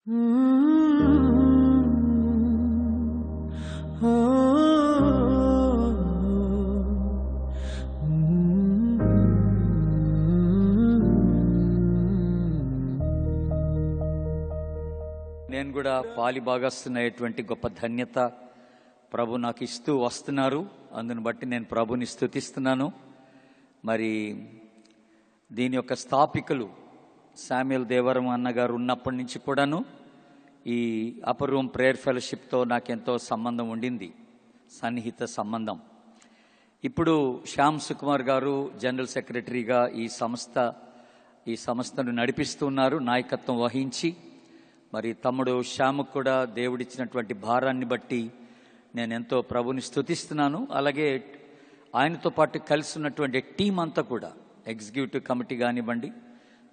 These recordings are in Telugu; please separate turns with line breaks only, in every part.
నేను కూడా పాలి భాగస్తున్నటువంటి గొప్ప ధన్యత ప్రభు నాకు ఇస్తూ వస్తున్నారు. అందుని బట్టి నేను ప్రభుని స్తుతిస్తున్నాను. మరి దీని యొక్క స్థాపికలు శామ్యుయల్ దేవరం అన్నగారు ఉన్నప్పటి నుంచి కూడాను ఈ అప్పర్ రూమ్ ప్రేయర్ ఫెలోషిప్తో నాకెంతో సంబంధం ఉండింది, సన్నిహిత సంబంధం. ఇప్పుడు శ్యామ్ సుకుమార్ గారు జనరల్ సెక్రటరీగా ఈ సంస్థను నడిపిస్తున్నారు, నాయకత్వం వహించి. మరి తమ్ముడు శ్యాముకు కూడా దేవుడిచ్చినటువంటి భారాన్ని బట్టి నేను ఎంతో ప్రభుని స్తుతిస్తున్నాను. అలాగే ఆయనతో పాటు కలిసి ఉన్నటువంటి టీం అంతా కూడా, ఎగ్జిక్యూటివ్ కమిటీ కానివ్వండి,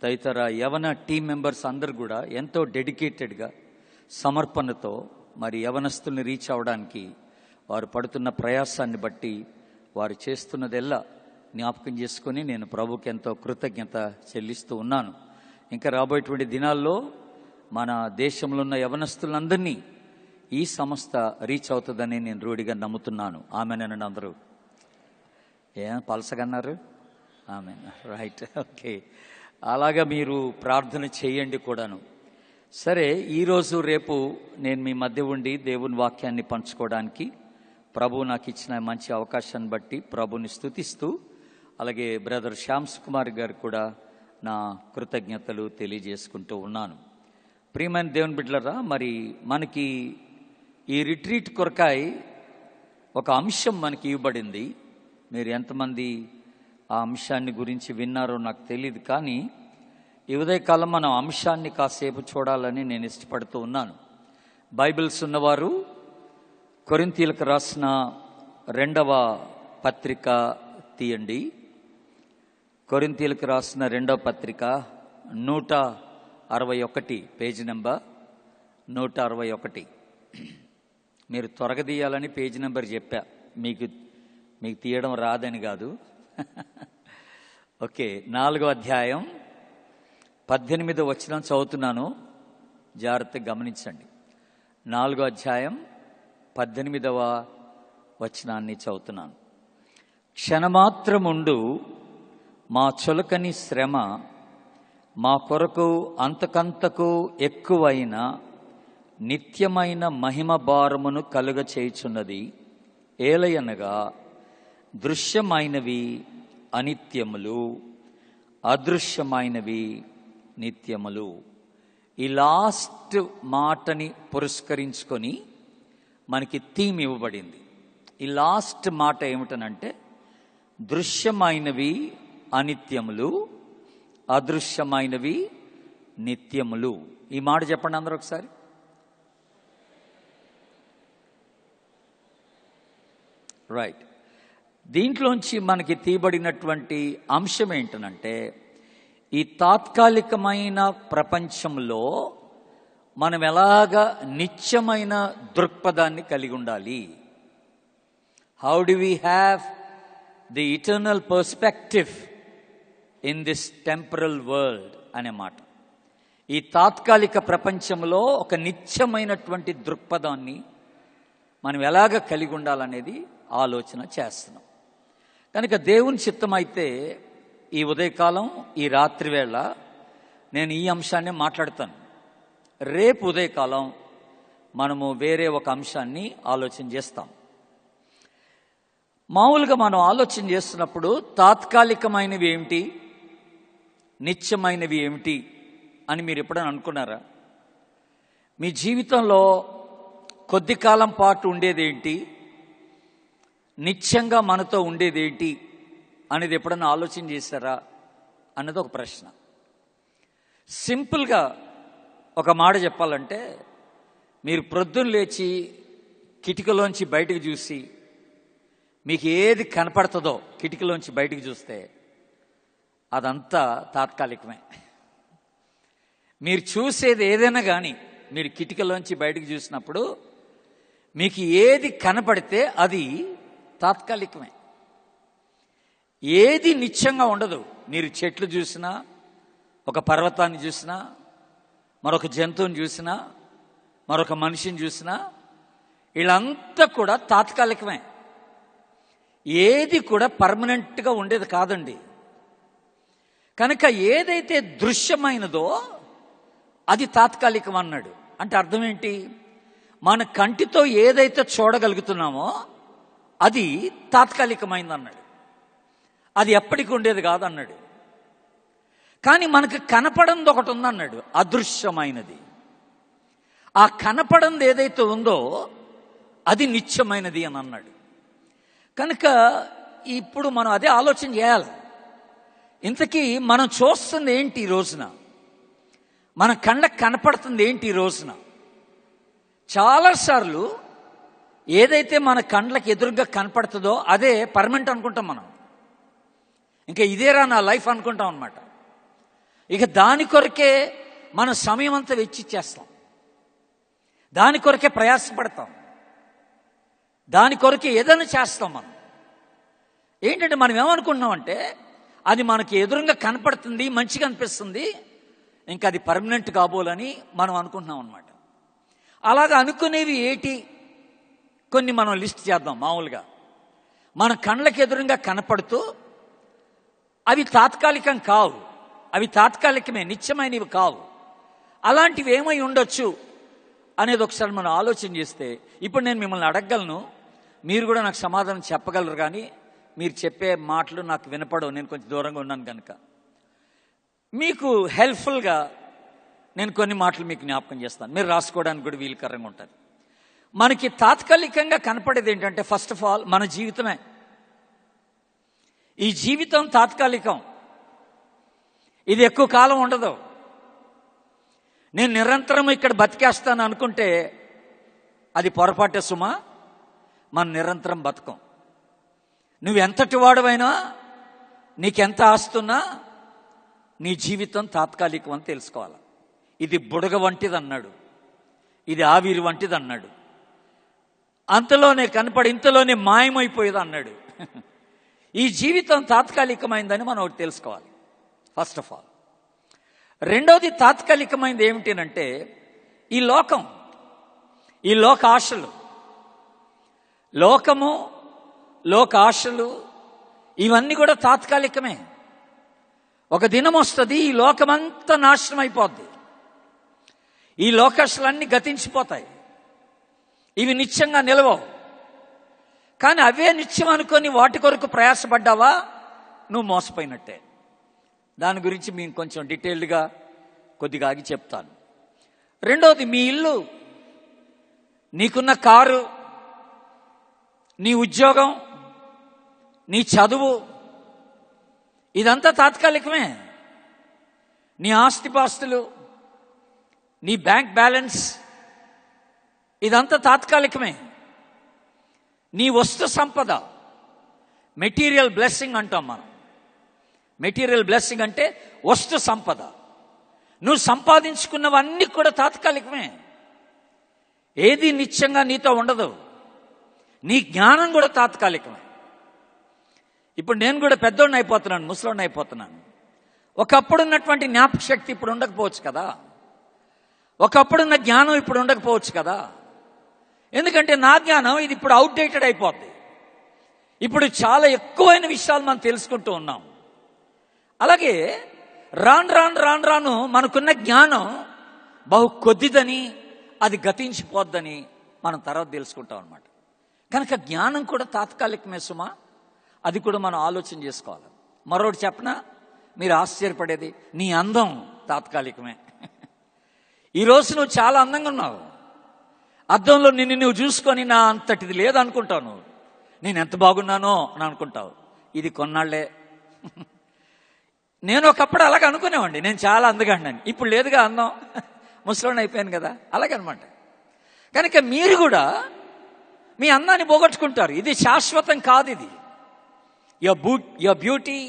తదితర యవన టీం మెంబర్స్ అందరూ కూడా ఎంతో డెడికేటెడ్గా, సమర్పణతో మరి యవనస్తుల్ని రీచ్ అవ్వడానికి వారు పడుతున్న ప్రయాసాన్ని బట్టి వారు చేస్తున్నదెల్లా జ్ఞాపకం చేసుకొని నేను ప్రభుకి ఎంతో కృతజ్ఞత చెల్లిస్తూ ఉన్నాను. ఇంకా రాబోయేటువంటి దినాల్లో మన దేశంలో ఉన్న యవనస్తులందరినీ ఈ సంస్థ రీచ్ అవుతుందని నేను రూఢిగా నమ్ముతున్నాను. ఆమెనండి అందరూ పలసగన్నారు. ఆమె రైట్, ఓకే. అలాగా మీరు ప్రార్థన చేయండి కూడాను. సరే, ఈరోజు రేపు నేను మీ మధ్య ఉండి దేవుని వాక్యాన్ని పంచుకోవడానికి ప్రభు నాకు ఇచ్చిన మంచి అవకాశాన్ని బట్టి ప్రభుని స్తుతిస్తూ, అలాగే బ్రదర్ శ్యామ్ సుకుమార్ గారు కూడా నా కృతజ్ఞతలు తెలియజేసుకుంటూ ఉన్నాను. ప్రియమైన దేవుని బిడ్డలారా, మరి మనకి ఈ రిట్రీట్ కొరకాయి ఒక అంశం మనకి ఇవ్వబడింది. మీరు ఎంతమంది ఆ అంశాన్ని గురించి విన్నారో నాకు తెలియదు, కానీ ఈ ఉదయకాలం మనం అంశాన్ని కాసేపు చూడాలని నేను ఇష్టపడుతూ ఉన్నాను. బైబిల్స్ ఉన్నవారు కొరింథీయులకు రాసిన 2వ పత్రిక తీయండి. కొరింథీయులకు రాసిన 2వ పత్రిక 161, పేజీ నెంబర్ 161. మీరు త్వరగా తీయాలని పేజీ నెంబర్ చెప్పా, మీకు తీయడం రాదని కాదు. ఓకే, 4వ అధ్యాయం 18వ వచనం చదువుతున్నాను, జాగ్రత్తగా గమనించండి. 4వ అధ్యాయం 18వ వచనాన్ని చదువుతున్నాను. క్షణమాత్రముండు మా చులకని శ్రమ మా కొరకు అంతకంతకు ఎక్కువైన నిత్యమైన మహిమ భారమును కలుగ చేయుచున్నది. ఏలయనగా దృశ్యమైనవి అనిత్యములు, అదృశ్యమైనవి నిత్యములు. ఈ లాస్ట్ మాటని పురస్కరించుకొని మనకి థీమ్ ఇవ్వబడింది. ఈ లాస్ట్ మాట ఏమిటనంటే దృశ్యమైనవి అనిత్యములు, అదృశ్యమైనవి నిత్యములు. ఈ మాట చెప్పండి అందరూ ఒకసారి. రైట్. దీంట్లోంచి మనకి తీయబడినటువంటి అంశం ఏంటనంటే, ఈ తాత్కాలికమైన ప్రపంచంలో మనం ఎలాగా నిత్యమైన దృక్పథాన్ని కలిగి ఉండాలి. How do we have the eternal perspective in this temporal world అనే మాట. ఈ తాత్కాలిక ప్రపంచంలో ఒక నిత్యమైనటువంటి దృక్పథాన్ని మనం ఎలాగ కలిగి ఉండాలనేది ఆలోచన చేస్తున్నాం. కనుక దేవుని చిత్తమైతే ఈ ఉదయకాలం, ఈ రాత్రి వేళ నేను ఈ అంశాన్ని మాట్లాడతాను. రేపు ఉదయకాలం మనము వేరే ఒక అంశాన్ని ఆలోచన చేస్తాం. మామూలుగా మనం ఆలోచన చేస్తున్నప్పుడు తాత్కాలికమైనవి ఏమిటి, నిత్యమైనవి ఏమిటి అని మీరు ఎప్పుడైనా అనుకున్నారా? మీ జీవితంలో కొద్ది కాలం పాటు ఉండేదేంటి, నిత్యంగా మనతో ఉండేదేంటి అనేది ఎప్పుడన్నా ఆలోచన చేశారా అన్నది ఒక ప్రశ్న. సింపుల్గా ఒక మాట చెప్పాలంటే, మీరు ప్రొద్దున లేచి కిటికీలోంచి బయటకు చూసి మీకు ఏది కనపడుతుందో కిటికీలోంచి బయటకు చూస్తే అదంతా తాత్కాలికమే. మీరు చూసేది ఏదైనా కానీ మీరు కిటికీలోంచి బయటకు చూసినప్పుడు మీకు ఏది కనపడితే అది తాత్కాలికమే. ఏది నిత్యంగా ఉండదు. మీరు చెట్లు చూసినా, ఒక పర్వతాన్ని చూసినా, మరొక జంతువుని చూసినా, మరొక మనిషిని చూసినా, వీళ్ళంతా కూడా తాత్కాలికమే. ఏది కూడా పర్మనెంట్గా ఉండేది కాదండి. కనుక ఏదైతే దృశ్యమైనదో అది తాత్కాలికం అన్నాడు. అంటే అర్థం ఏంటి? మన కంటితో ఏదైతే చూడగలుగుతున్నామో అది తాత్కాలికమైంది అన్నాడు. అది ఎప్పటికి ఉండేది కాదన్నాడు. కానీ మనకు కనపడంది ఒకటి ఉందన్నాడు, అదృశ్యమైనది. ఆ కనపడంది ఏదైతే ఉందో అది నిత్యమైనది అని అన్నాడు. కనుక ఇప్పుడు మనం అదే ఆలోచన చేయాలి. ఇంతకీ మనం చూస్తుంది ఏంటి ఈ రోజున? మన కళ్ళకు కనపడుతుంది ఏంటి ఈ రోజున? చాలాసార్లు ఏదైతే మన కళ్ళకి ఎదురుగా కనపడుతుందో అదే పర్మనెంట్ అనుకుంటాం మనం. ఇంకా ఇదేరా నా లైఫ్ అనుకుంటాం అన్నమాట. ఇక దాని కొరకే మన సమయం అంతా వెచ్చిచ్చేస్తాం, దాని కొరకే ప్రయాసపడతాం, దాని కొరకే ఏదైనా చేస్తాం. మనం ఏంటంటే మనం ఏమనుకుంటున్నామంటే అది మనకి ఎదురుగా కనపడుతుంది, మంచిగా అనిపిస్తుంది, ఇంకా అది పర్మనెంట్ కాబోలని మనం అనుకుంటున్నాం అన్నమాట. అలాగా అనుకునేవి ఏంటి? కొన్ని మనం లిస్ట్ చేద్దాం. మామూలుగా మన కళ్ళకి ఎదురుగా కనపడుతూ అవి తాత్కాలికం కావు, అవి తాత్కాలికమే, నిత్యమైనవి కావు. అలాంటివి ఏమై ఉండొచ్చు అనేది ఒకసారి మనం ఆలోచన చేస్తే, ఇప్పుడు నేను మిమ్మల్ని అడగగలను, మీరు కూడా నాకు సమాధానం చెప్పగలరు. కానీ మీరు చెప్పే మాటలు నాకు వినపడవు, నేను కొంచెం దూరంగా ఉన్నాను కనుక. మీకు హెల్ప్ఫుల్గా నేను కొన్ని మాటలు మీకు జ్ఞాపకం చేస్తాను, మీరు రాసుకోవడానికి కూడా వీలుకరంగా ఉంటుంది. మనకి తాత్కాలికంగా కనపడేది ఏంటంటే, ఫస్ట్ ఆఫ్ ఆల్ మన జీవితమే. ఈ జీవితం తాత్కాలికం, ఇది ఎక్కువ కాలం ఉండదు. నేను నిరంతరం ఇక్కడ బతికేస్తాను అనుకుంటే అది పొరపాటే సుమా. మనం నిరంతరం బతకం. నువ్వెంతటి వాడవైనా, నీకెంత ఆస్తున్నా, నీ జీవితం తాత్కాలికం అని తెలుసుకోవాలి. ఇది బుడగ వంటిది అన్నాడు, ఇది ఆవిరి వంటిది అన్నాడు, అంతలోనే కనపడి ఇంతలోనే మాయమైపోయేది అన్నాడు. ఈ జీవితం తాత్కాలికమైందని మనం ఒకటి తెలుసుకోవాలి ఫస్ట్ ఆఫ్ ఆల్. రెండవది తాత్కాలికమైంది ఏమిటంటే ఈ లోకం, ఈ లోక ఆశలు. లోకము, లోక ఆశలు ఇవన్నీ కూడా తాత్కాలికమే. ఒక దినం వస్తుంది, ఈ లోకమంతా నాశనం అయిపోద్ది, ఈ లోకాశలన్నీ గతించిపోతాయి, ఇవి నిత్యంగా నిలవవు. కానీ అవే నిత్యం అనుకొని వాటి కొరకు ప్రయాసపడ్డావా, నువ్వు మోసపోయినట్టే. దాని గురించి మేము కొంచెం డీటెయిల్డ్గా కొద్దిగా ఆగి చెప్తాను. రెండవది మీ ఇల్లు, నీకున్న కారు, నీ ఉద్యోగం, నీ చదువు, ఇదంతా తాత్కాలికమే. నీ ఆస్తిపాస్తులు, నీ బ్యాంక్ బ్యాలెన్స్, ఇదంతా తాత్కాలికమే. నీ వస్తు సంపద, మెటీరియల్ బ్లెస్సింగ్ అంటాం మనం. మెటీరియల్ బ్లెస్సింగ్ అంటే వస్తు సంపద. నువ్వు సంపాదించుకున్నవన్నీ కూడా తాత్కాలికమే, ఏది నిత్యంగా నీతో ఉండదు. నీ జ్ఞానం కూడా తాత్కాలికమే. ఇప్పుడు నేను కూడా పెద్దోడిని అయిపోతున్నాను, ముసలోడిని అయిపోతున్నాను. ఒకప్పుడు ఉన్నటువంటి జ్ఞాపక శక్తి ఇప్పుడు ఉండకపోవచ్చు కదా, ఒకప్పుడున్న జ్ఞానం ఇప్పుడు ఉండకపోవచ్చు కదా. ఎందుకంటే నా జ్ఞానం ఇది ఇప్పుడు అవుట్డేటెడ్ అయిపోద్ది. ఇప్పుడు చాలా ఎక్కువైన విషయాలు మనం తెలుసుకుంటూ ఉన్నాం. అలాగే రాను రాను రాను రాను మనకున్న జ్ఞానం బహు కొద్దిదని, అది గతించిపోద్దని మనం తర్వాత తెలుసుకుంటాం అన్నమాట. కనుక జ్ఞానం కూడా తాత్కాలికమే సుమా, అది కూడా మనం ఆలోచన చేసుకోవాలి. మరొకటి చెప్పనా, మీరు ఆశ్చర్యపడేది, నీ అందం తాత్కాలికమే. ఈరోజు నువ్వు చాలా అందంగా ఉన్నావు, అద్దంలో నిన్ను నువ్వు చూసుకొని నా అంతటిది లేదనుకుంటావు, నువ్వు నేను ఎంత బాగున్నానో అని అనుకుంటావు. ఇది కొన్నాళ్లే. నేను ఒకప్పుడు అలాగే అనుకునేవాడిని, నేను చాలా అందగాడిని. ఇప్పుడు లేదుగా అందం, ముసలోని అయిపోయాను కదా, అలాగనమాట. కనుక మీరు కూడా మీ అందాన్ని పోగొట్టుకుంటారు. ఇది శాశ్వతం కాదు. ఇది your beauty,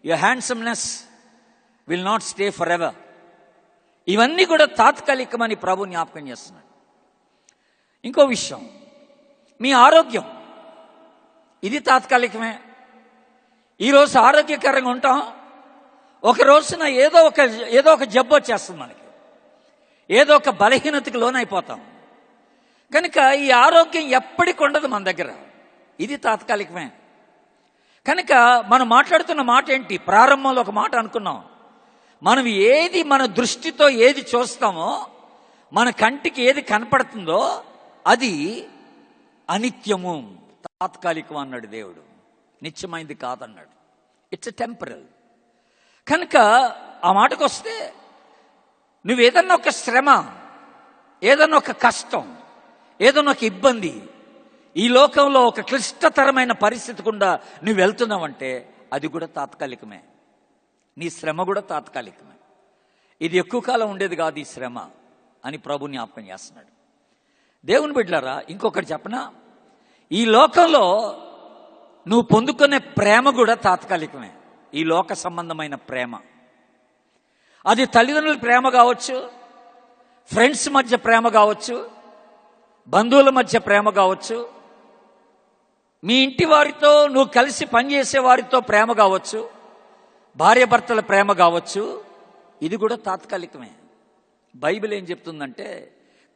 your handsomeness will not stay for ever. ఇవన్నీ కూడా తాత్కాలికమని ప్రభు జ్ఞాపకం చేస్తున్నాడు. ఇంకో విషయం, మీ ఆరోగ్యం, ఇది తాత్కాలికమే. ఈరోజు ఆరోగ్యకరంగా ఉంటాం, ఒక రోజున ఏదో ఒక జబ్బు వచ్చేస్తుంది మనకి. ఏదో ఒక బలహీనతకు లోనైపోతాం. కనుక ఈ ఆరోగ్యం ఎప్పటికి ఉండదు మన దగ్గర, ఇది తాత్కాలికమే. కనుక మనం మాట్లాడుతున్న మాట ఏంటి? ప్రారంభంలో ఒక మాట అనుకున్నాం, మనం ఏది మన దృష్టితో ఏది చూస్తామో, మన కంటికి ఏది కనపడుతుందో అది అనిత్యము, తాత్కాలికం అన్నాడు దేవుడు. నిత్యమైంది కాదన్నాడు. It's a temporal. కనుక ఆ మాటకు వస్తే, నువ్వు ఏదన్నా ఒక శ్రమ, ఏదన్నా ఒక కష్టం, ఏదన్నా ఒక ఇబ్బంది, ఈ లోకంలో ఒక క్లిష్టతరమైన పరిస్థితి గుండా నువ్వు వెళ్తున్నావంటే అది కూడా తాత్కాలికమే. నీ శ్రమ కూడా తాత్కాలికమే. ఇది ఎక్కువ కాలం ఉండేది కాదు ఈ శ్రమ అని ప్రభు జ్ఞాపకం చేస్తున్నాడు. దేవుని బిడ్డలారా, ఇంకొకటి చెప్పనా, ఈ లోకంలో నువ్వు పొందుకునే ప్రేమ కూడా తాత్కాలికమే. ఈ లోక సంబంధమైన ప్రేమ, అది తల్లిదండ్రుల ప్రేమ కావచ్చు, ఫ్రెండ్స్ మధ్య ప్రేమ కావచ్చు, బంధువుల మధ్య ప్రేమ కావచ్చు, మీ ఇంటి వారితో నువ్వు కలిసి పనిచేసే వారితో ప్రేమ కావచ్చు, భార్యాభర్తల ప్రేమ కావచ్చు, ఇది కూడా తాత్కాలికమే. బైబిల్ ఏం చెప్తుందంటే,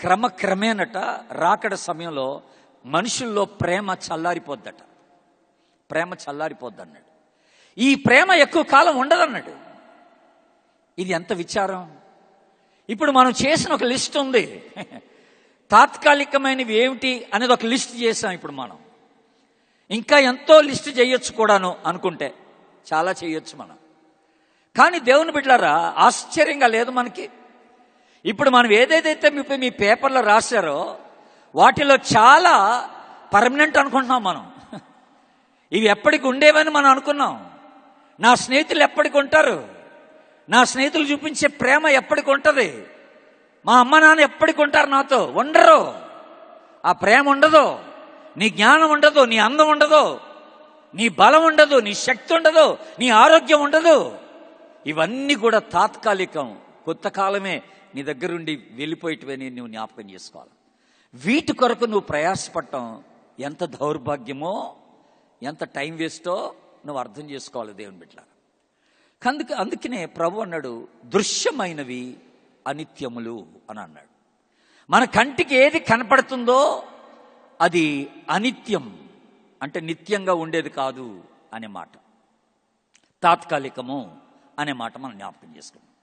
క్రమక్రమేనట రాకడ సమయంలో మనుషుల్లో ప్రేమ చల్లారిపోద్దట. ప్రేమ చల్లారిపోద్ది అన్నాడు. ఈ ప్రేమ ఎక్కువ కాలం ఉండదన్నాడు. ఇది ఎంత విచారం. ఇప్పుడు మనం చేసిన ఒక లిస్ట్ ఉంది, తాత్కాలికమైనవి ఏమిటి అనేది ఒక లిస్ట్ చేసాం. ఇప్పుడు మనం ఇంకా ఎంతో లిస్ట్ చేయొచ్చు కూడాను, అనుకుంటే చాలా చేయొచ్చు మనం. కానీ దేవుని బిడ్డలారా, ఆశ్చర్యంగా లేదు మనకి. ఇప్పుడు మనం ఏదేదైతే మీ పేపర్లో రాశారో వాటిలో చాలా పర్మనెంట్ అనుకుంటున్నాం మనం. ఇవి ఎప్పటికి ఉండేవని మనం అనుకున్నాం. నా స్నేహితులు ఎప్పటికి ఉంటారు, నా స్నేహితులు చూపించే ప్రేమ ఎప్పటికి ఉంటుంది, మా అమ్మ నాన్న ఎప్పటికి ఉంటారు నాతో, ఉండరు. ఆ ప్రేమ ఉండదు, నీ జ్ఞానం ఉండదు, నీ అందం ఉండదు, నీ బలం ఉండదు, నీ శక్తి ఉండదు, నీ ఆరోగ్యం ఉండదు. ఇవన్నీ కూడా తాత్కాలికం, కొత్త కాలమే నీ దగ్గరుండి వెళ్ళిపోయేటివని నువ్వు జ్ఞాపకం చేసుకోవాలి. వీటి కొరకు నువ్వు ప్రయాసపడటం ఎంత దౌర్భాగ్యమో, ఎంత టైం వేస్టో నువ్వు అర్థం చేసుకోవాలి దేవుని బిడ్డ. అందుకనే ప్రభు అన్నాడు, దృశ్యమైనవి అనిత్యములు అని అన్నాడు. మన కంటికి ఏది కనపడుతుందో అది అనిత్యం, అంటే నిత్యంగా ఉండేది కాదు అనే మాట, తాత్కాలికము అనే మాట మనం జ్ఞాపకం చేసుకున్నాం.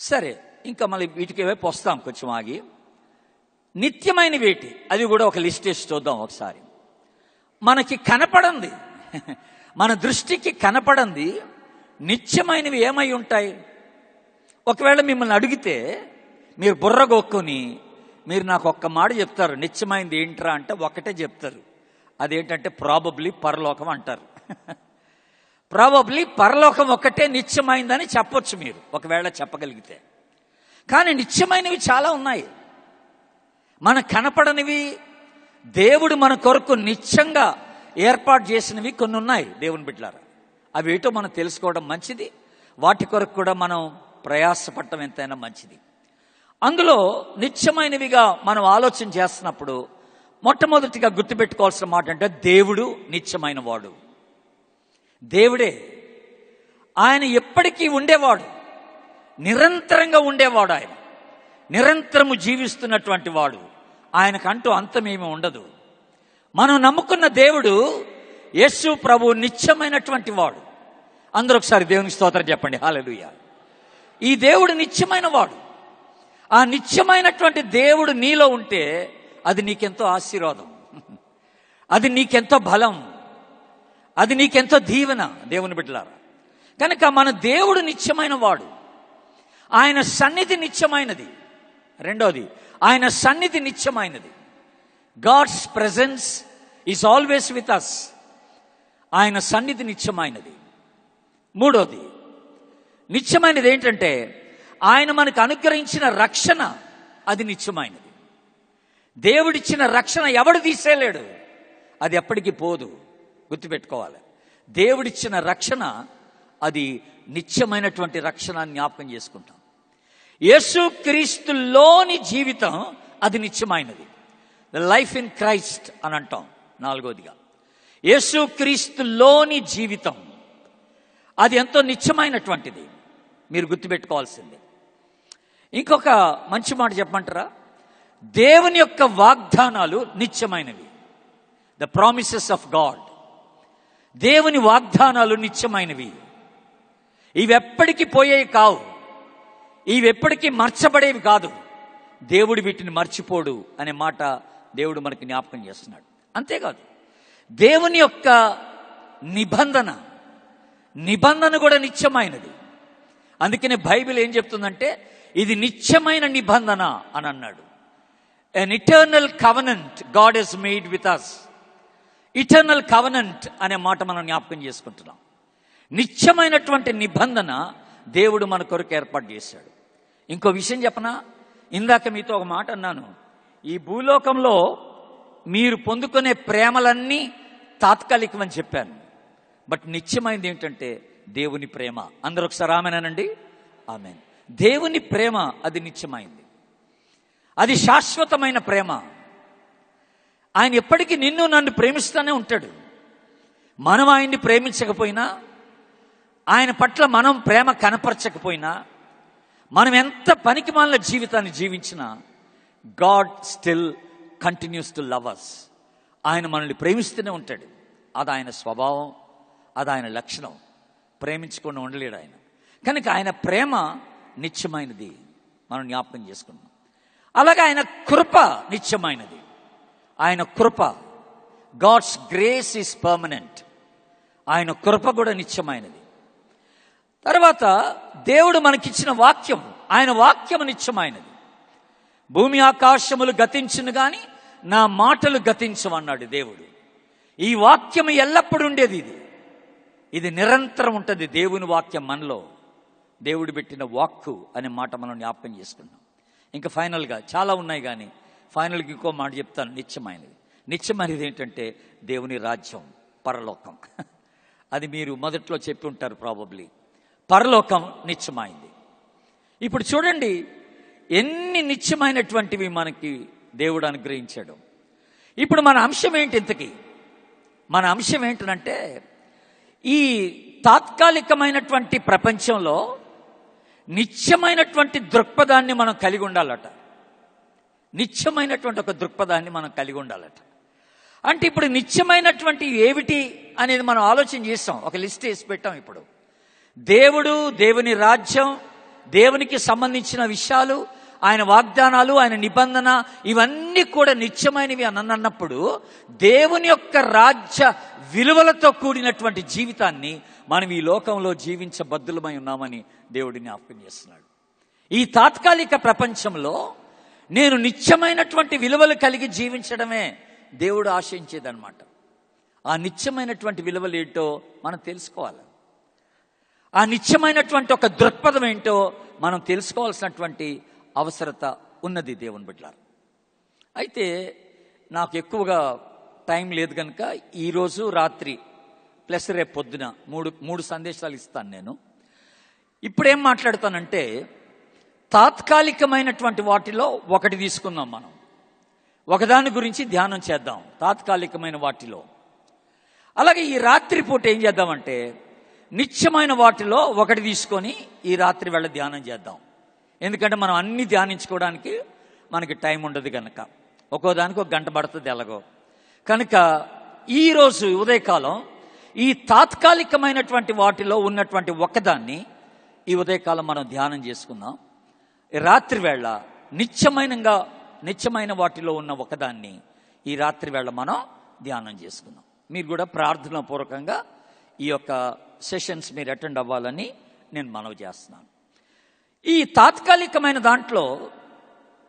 సరే, ఇంకా మళ్ళీ వీటికి వైపు వస్తాం కొంచెం ఆగి. నిత్యమైన వేటి, అది కూడా ఒక లిస్ట్ వేసి చూద్దాం ఒకసారి. మనకి కనపడంది, మన దృష్టికి కనపడంది నిత్యమైనవి ఏమై ఉంటాయి? ఒకవేళ మిమ్మల్ని అడిగితే మీరు బుర్ర గొక్కుని మీరు నాకు ఒక్క మాట చెప్తారు, నిత్యమైనది ఏంట్రా అంటే ఒకటే చెప్తారు, అదేంటంటే ప్రాబబ్లీ పరలోకం అంటారు. ప్రాబబ్లీ పరలోకం ఒక్కటే నిత్యమైందని చెప్పొచ్చు మీరు ఒకవేళ చెప్పగలిగితే. కానీ నిత్యమైనవి చాలా ఉన్నాయి. మన కనపడనివి, దేవుడు మన కొరకు నిత్యంగా ఏర్పాటు చేసినవి కొన్ని ఉన్నాయి దేవుని బిడ్డలారా. అవి ఏటో మనం తెలుసుకోవడం మంచిది, వాటి కొరకు కూడా మనం ప్రయాసపడటం ఎంతైనా మంచిది. అందులో నిత్యమైనవిగా మనం ఆలోచన చేస్తున్నప్పుడు మొట్టమొదటిగా గుర్తుపెట్టుకోవాల్సిన మాట అంటే, దేవుడు నిత్యమైన వాడు. దేవుడే, ఆయన ఎప్పటికీ ఉండేవాడు, నిరంతరంగా ఉండేవాడు, ఆయన నిరంతరము జీవిస్తున్నటువంటి వాడు, ఆయనకంటూ అంతమేమీ ఉండదు. మనం నమ్ముకున్న దేవుడు యేసు ప్రభు నిత్యమైనటువంటి వాడు. అందరూ ఒకసారి దేవునికి స్తోత్రం చెప్పండి, హల్లెలూయా. ఈ దేవుడు నిత్యమైన వాడు. ఆ నిత్యమైనటువంటి దేవుడు నీలో ఉంటే అది నీకెంతో ఆశీర్వాదం, అది నీకెంతో బలం, అది నీకెంతో దీవెన దేవుని బిడ్డలారా. కనుక మన దేవుడు నిత్యమైన వాడు, ఆయన సన్నిధి నిత్యమైనది. రెండోది, ఆయన సన్నిధి నిత్యమైనది. God's presence is always with us. ఆయన సన్నిధి నిత్యమైనది. మూడోది, నిత్యమైనది ఏంటంటే ఆయన మనకు అనుగ్రహించిన రక్షణ, అది నిత్యమైనది. దేవుడిచ్చిన రక్షణ ఎవడు తీసేయలేడు, అది ఎప్పటికీ పోదు, గుర్తుపెట్టుకోవాలి. దేవుడిచ్చిన రక్షణ అది నిత్యమైనటువంటి రక్షణ అని జ్ఞాపకం చేసుకుంటాం. యేసుక్రీస్తులోని జీవితం అది నిత్యమైనది. ద లైఫ్ ఇన్ క్రైస్ట్ అని అంటాం. నాలుగోదిగా, యేసుక్రీస్తులోని జీవితం అది ఎంతో నిత్యమైనటువంటిది, మీరు గుర్తుపెట్టుకోవాల్సింది. ఇంకొక మంచి మాట చెప్పమంటారా? దేవుని యొక్క వాగ్దానాలు నిత్యమైనవి. ద ప్రామిసెస్ ఆఫ్ గాడ్, దేవుని వాగ్దానాలు నిత్యమైనవి. ఇవెప్పటికీ పోయేవి కావు, ఇవెప్పటికీ మర్చబడేవి కాదు. దేవుడు వీటిని మర్చిపోడు అనే మాట దేవుడు మనకి జ్ఞాపకం చేస్తున్నాడు. అంతేకాదు, దేవుని యొక్క నిబంధన కూడా నిత్యమైనది. అందుకనే బైబిల్ ఏం చెప్తుందంటే ఇది నిత్యమైన నిబంధన అని అన్నాడు. An eternal covenant God has made with us. Eternal covenant అనే మాట మనం జ్ఞాపకం చేసుకుంటున్నాం. నిత్యమైనటువంటి నిబంధన దేవుడు మన కొరకు ఏర్పాటు చేశాడు. ఇంకో విషయం చెప్పనా? ఇందాక మీతో ఒక మాట అన్నాను, ఈ భూలోకంలో మీరు పొందుకునే ప్రేమలన్నీ తాత్కాలికమని చెప్పాను. బట్ నిత్యమైనది ఏంటంటే దేవుని ప్రేమ. అందరూ ఒకసారి ఆమెనండి. ఆమెన్. దేవుని ప్రేమ అది నిత్యమైంది, అది శాశ్వతమైన ప్రేమ. ఆయన ఎప్పటికీ నిన్ను నన్ను ప్రేమిస్తూనే ఉంటాడు. మనం ఆయన్ని ప్రేమించకపోయినా, ఆయన పట్ల మనం ప్రేమ కనపరచకపోయినా, మనం ఎంత పనికిమాలిన జీవితాన్ని జీవించినా, God still continues to love us. ఆయన మనల్ని ప్రేమిస్తూనే ఉంటాడు. అది ఆయన స్వభావం, అది ఆయన లక్షణం. ప్రేమించకుండా ఉండలేడు ఆయన. కనుక ఆయన ప్రేమ నిత్యమైనది మనం జ్ఞాపకం చేసుకున్నాం. అలాగే ఆయన కృప నిత్యమైనది. ఆయన కృప, గాడ్స్ గ్రేస్ ఈజ్ పర్మనెంట్. ఆయన కృప కూడా నిత్యమైనది. తర్వాత దేవుడు మనకిచ్చిన వాక్యం, ఆయన వాక్యం నిత్యమైనది. భూమి ఆకాశములు గతించును గాని నా మాటలు గతించమన్నాడు దేవుడు. ఈ వాక్యం ఎల్లప్పుడూ ఉండేది. ఇది నిరంతరం ఉంటుంది. దేవుని వాక్యం మనలో, దేవుడు పెట్టిన వాక్కు అనే మాట మనం జ్ఞాపకం చేసుకున్నాం. ఇంకా ఫైనల్గా చాలా ఉన్నాయి, కానీ ఫైనల్గా ఇంకో మాట చెప్తాను. నిత్యమైనది ఏంటంటే దేవుని రాజ్యం, పరలోకం. అది మీరు మొదట్లో చెప్పి ఉంటారు ప్రాబబ్లీ. పరలోకం నిత్యమైంది. ఇప్పుడు చూడండి ఎన్ని నిత్యమైనటువంటివి మనకి దేవుడు అనుగ్రహించాడు. ఇప్పుడు మన అంశం ఏంటి? ఇంతకీ మన అంశం ఏంటంటే ఈ తాత్కాలికమైనటువంటి ప్రపంచంలో నిత్యమైనటువంటి దృక్పథాన్ని మనం కలిగి ఉండాలట. నిత్యమైనటువంటి ఒక దృక్పథాన్ని మనం కలిగి ఉండాలట. అంటే ఇప్పుడు నిత్యమైనటువంటి ఏమిటి అనేది మనం ఆలోచన చేస్తాం, ఒక లిస్ట్ వేసి పెట్టాం. ఇప్పుడు దేవుడు, దేవుని రాజ్యం, దేవునికి సంబంధించిన విషయాలు, ఆయన వాగ్దానాలు, ఆయన నిబంధన, ఇవన్నీ కూడా నిత్యమైనవి అని అన్నప్పుడు దేవుని యొక్క రాజ్య విలువలతో కూడినటువంటి జీవితాన్ని మనం ఈ లోకంలో జీవించబద్దులమై ఉన్నామని దేవుడు జ్ఞాపకం చేస్తున్నాడు. ఈ తాత్కాలిక ప్రపంచంలో నేను నిత్యమైనటువంటి విలువలు కలిగి జీవించడమే దేవుడు ఆశించేదన్నమాట. ఆ నిత్యమైనటువంటి విలువలు ఏంటో మనం తెలుసుకోవాలి. ఆ నిత్యమైనటువంటి ఒక దృక్పథం ఏంటో మనం తెలుసుకోవాల్సినటువంటి అవసరత ఉన్నది దేవుని బిడ్డలారా. అయితే నాకు ఎక్కువగా టైం లేదు కనుక ఈరోజు రాత్రి ప్లస్ రేపు పొద్దున మూడు సందేశాలు ఇస్తాను నేను. ఇప్పుడేం మాట్లాడతానంటే తాత్కాలికమైనటువంటి వాటిలో ఒకటి తీసుకుందాం. మనం ఒకదాని గురించి ధ్యానం చేద్దాం తాత్కాలికమైన వాటిలో. అలాగే ఈ రాత్రి పూట ఏం చేద్దామంటే నిత్యమైన వాటిలో ఒకటి తీసుకొని ఈ రాత్రి వేళ ధ్యానం చేద్దాం. ఎందుకంటే మనం అన్ని ధ్యానించుకోవడానికి మనకి టైం ఉండదు కనుక, ఒక్కోదానికి ఒక గంట పడుతుంది ఎలాగో. కనుక ఈరోజు ఉదయకాలం ఈ తాత్కాలికమైనటువంటి వాటిలో ఉన్నటువంటి ఒకదాన్ని ఈ ఉదయకాలం మనం ధ్యానం చేసుకుందాం. రాత్రి వేళ నిత్యమైన వాటిలో ఉన్న ఒకదాన్ని ఈ రాత్రి వేళ మనం ధ్యానం చేసుకుందాం. మీరు కూడా ప్రార్థన పూర్వకంగా ఈ యొక్క సెషన్స్ మీరు అటెండ్ అవ్వాలని నేను మనవి చేస్తున్నాను. ఈ తాత్కాలికమైన దాంట్లో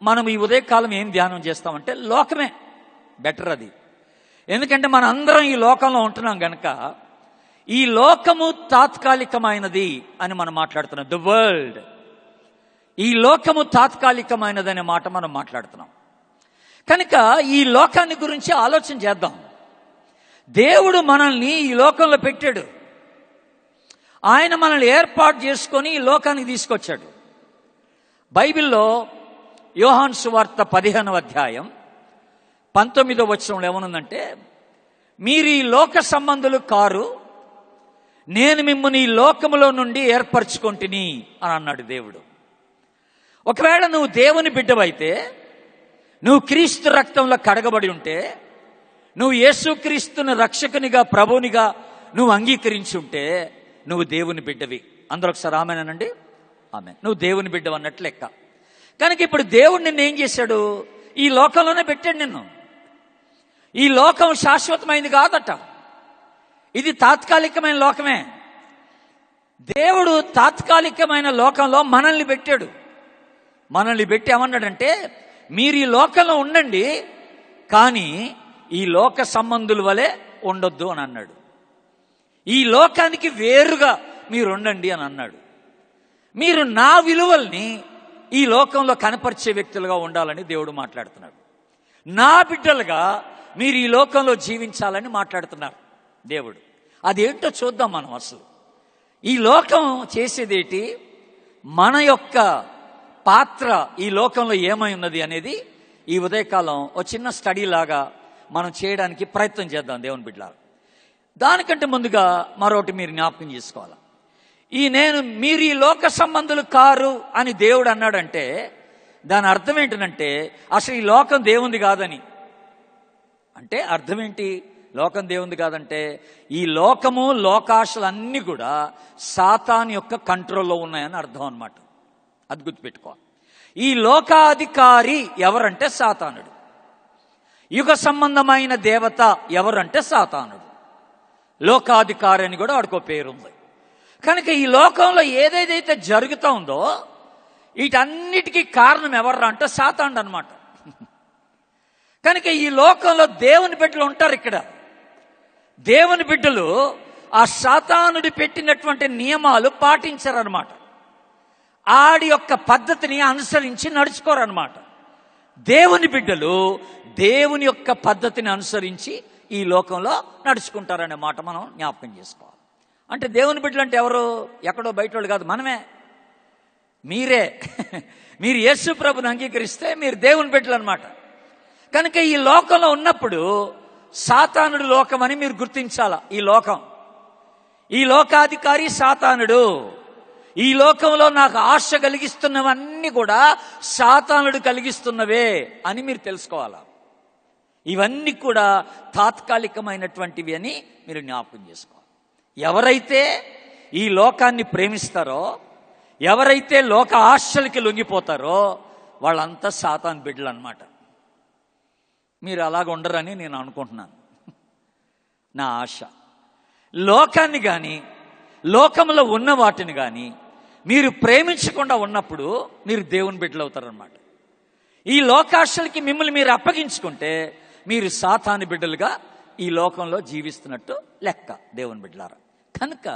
మనం ఈ ఉదయకాలం ఏం ధ్యానం చేస్తామంటే లోకమే బెటర్. అది ఎందుకంటే మన అందరం ఈ లోకంలో ఉంటున్నాం కనుక ఈ లోకము తాత్కాలికమైనది అని మనం మాట్లాడుతున్నాం. ది వరల్డ్, ఈ లోకము తాత్కాలికమైనది అనే మాట మనం మాట్లాడుతున్నాం. కనుక ఈ లోకాన్ని గురించి ఆలోచన చేద్దాం. దేవుడు మనల్ని ఈ లోకంలో పెట్టాడు. ఆయన మనల్ని ఏర్పాటు చేసుకొని ఈ లోకానికి తీసుకొచ్చాడు. బైబిల్లో యోహాను సువార్త 15వ అధ్యాయం 19వ వచనంలో ఏమనుందంటే, మీరు ఈ లోక సంబంధులు కారు, నేను మిమ్మల్ని ఈ లోకములో నుండి ఏర్పరచుకొంటిని అని అన్నాడు దేవుడు. ఒకవేళ నువ్వు దేవుని బిడ్డవైతే, నువ్వు క్రీస్తు రక్తంలో కడగబడి ఉంటే, నువ్వు యేసుక్రీస్తుని రక్షకునిగా ప్రభునిగా నువ్వు అంగీకరించి ఉంటే నువ్వు దేవుని బిడ్డవి. అందరూ ఒకసారి ఆమెనండి. ఆమె నువ్వు దేవుని బిడ్డవు అన్నట్లు లెక్క. కనుక ఇప్పుడు దేవుడు నిన్ను ఏం చేశాడు? ఈ లోకంలోనే పెట్టాడు నిన్ను. ఈ లోకం శాశ్వతమైనది కాదట, ఇది తాత్కాలికమైన లోకమే. దేవుడు తాత్కాలికమైన లోకంలో మనల్ని పెట్టాడు. మనల్ని పెట్టి ఏమన్నాడంటే, మీరు ఈ లోకంలో ఉండండి, కానీ ఈ లోక సంబంధుల వలె ఉండొద్దు అని అన్నాడు. ఈ లోకానికి వేరుగా మీరు ఉండండి అని అన్నాడు. మీరు నా విలువల్ని ఈ లోకంలో కనపరిచే వ్యక్తులుగా ఉండాలని దేవుడు మాట్లాడుతున్నాడు. నా బిడ్డలుగా మీరు ఈ లోకంలో జీవించాలని మాట్లాడుతున్నారు దేవుడు. అదేంటో చూద్దాం మనం. అసలు ఈ లోకం చేసేదేంటి, మన యొక్క పాత్ర ఈ లోకంలో ఏమై ఉన్నది అనేది ఈ ఉదయకాలం ఒక చిన్న స్టడీ లాగా మనం చేయడానికి ప్రయత్నం చేద్దాం దేవుని బిడ్డలారా. దానికంటే ముందుగా మరొకటి మీరు జ్ఞాపకం చేసుకోవాలి. మీరు ఈ లోక సంబంధులు కారు అని దేవుడు అన్నాడంటే దాని అర్థం ఏంటంటే అసలు ఈ లోకం దేవుంది కాదని. అంటే అర్థం ఏంటి? లోకం దేవుంది కాదంటే ఈ లోకము లోకాశలన్నీ కూడా సాతాను యొక్క కంట్రోల్లో ఉన్నాయని అర్థం అన్నమాట. అది గుర్తుపెట్టుకోవాలి. ఈ లోకాధికారి ఎవరంటే సాతానుడు. యుగ సంబంధమైన దేవత ఎవరంటే సాతానుడు. లోకాధికారి అని కూడా వాడికో పేరు ఉంది. కనుక ఈ లోకంలో ఏదేదైతే జరుగుతూ ఉందో వీటన్నిటికీ కారణం ఎవర్రా అంటే సాతానుడు అన్నమాట. కనుక ఈ లోకంలో దేవుని బిడ్డలు ఉంటారు. ఇక్కడ దేవుని బిడ్డలు ఆ సాతానుడి పెట్టినటువంటి నియమాలు పాటించరన్నమాట. ఆడి యొక్క పద్ధతిని అనుసరించి నడుచుకోరన్నమాట. దేవుని బిడ్డలు దేవుని యొక్క పద్ధతిని అనుసరించి ఈ లోకంలో నడుచుకుంటారనే మాట మనం జ్ఞాపకం చేసుకోవాలి. అంటే దేవుని బిడ్డలు అంటే ఎవరు? ఎక్కడో బయట వాళ్ళు కాదు, మనమే, మీరే. మీరు యేసు ప్రభుని అంగీకరిస్తే మీరు దేవుని బిడ్డలు అన్నమాట. కనుక ఈ లోకంలో ఉన్నప్పుడు సాతానుడు లోకం అని మీరు గుర్తించాలా. ఈ లోకాధికారి సాతానుడు. ఈ లోకంలో నాకు ఆశ కలిగిస్తున్నవన్నీ కూడా సాతానుడు కలిగిస్తున్నవే అని మీరు తెలుసుకోవాలా. ఇవన్నీ కూడా తాత్కాలికమైనటువంటివి అని మీరు జ్ఞాపకం చేసుకోవాలి. ఎవరైతే ఈ లోకాన్ని ప్రేమిస్తారో, ఎవరైతే లోక ఆశలకి లొంగిపోతారో వాళ్ళంతా సాతాను బిడ్డలు అన్నమాట. మీరు అలాగ ఉండరని నేను అనుకుంటున్నాను. నా ఆశ లోకాన్ని కానీ లోకంలో ఉన్న వాటిని కానీ మీరు ప్రేమించకుండా ఉన్నప్పుడు మీరు దేవుని బిడ్డలు అవుతారన్నమాట. ఈ లోకాశలకి మిమ్మల్ని మీరు అప్పగించుకుంటే మీరు సాతాను బిడ్డలుగా ఈ లోకంలో జీవిస్తున్నట్టు లెక్క దేవుని బిడ్డలారా. కనుక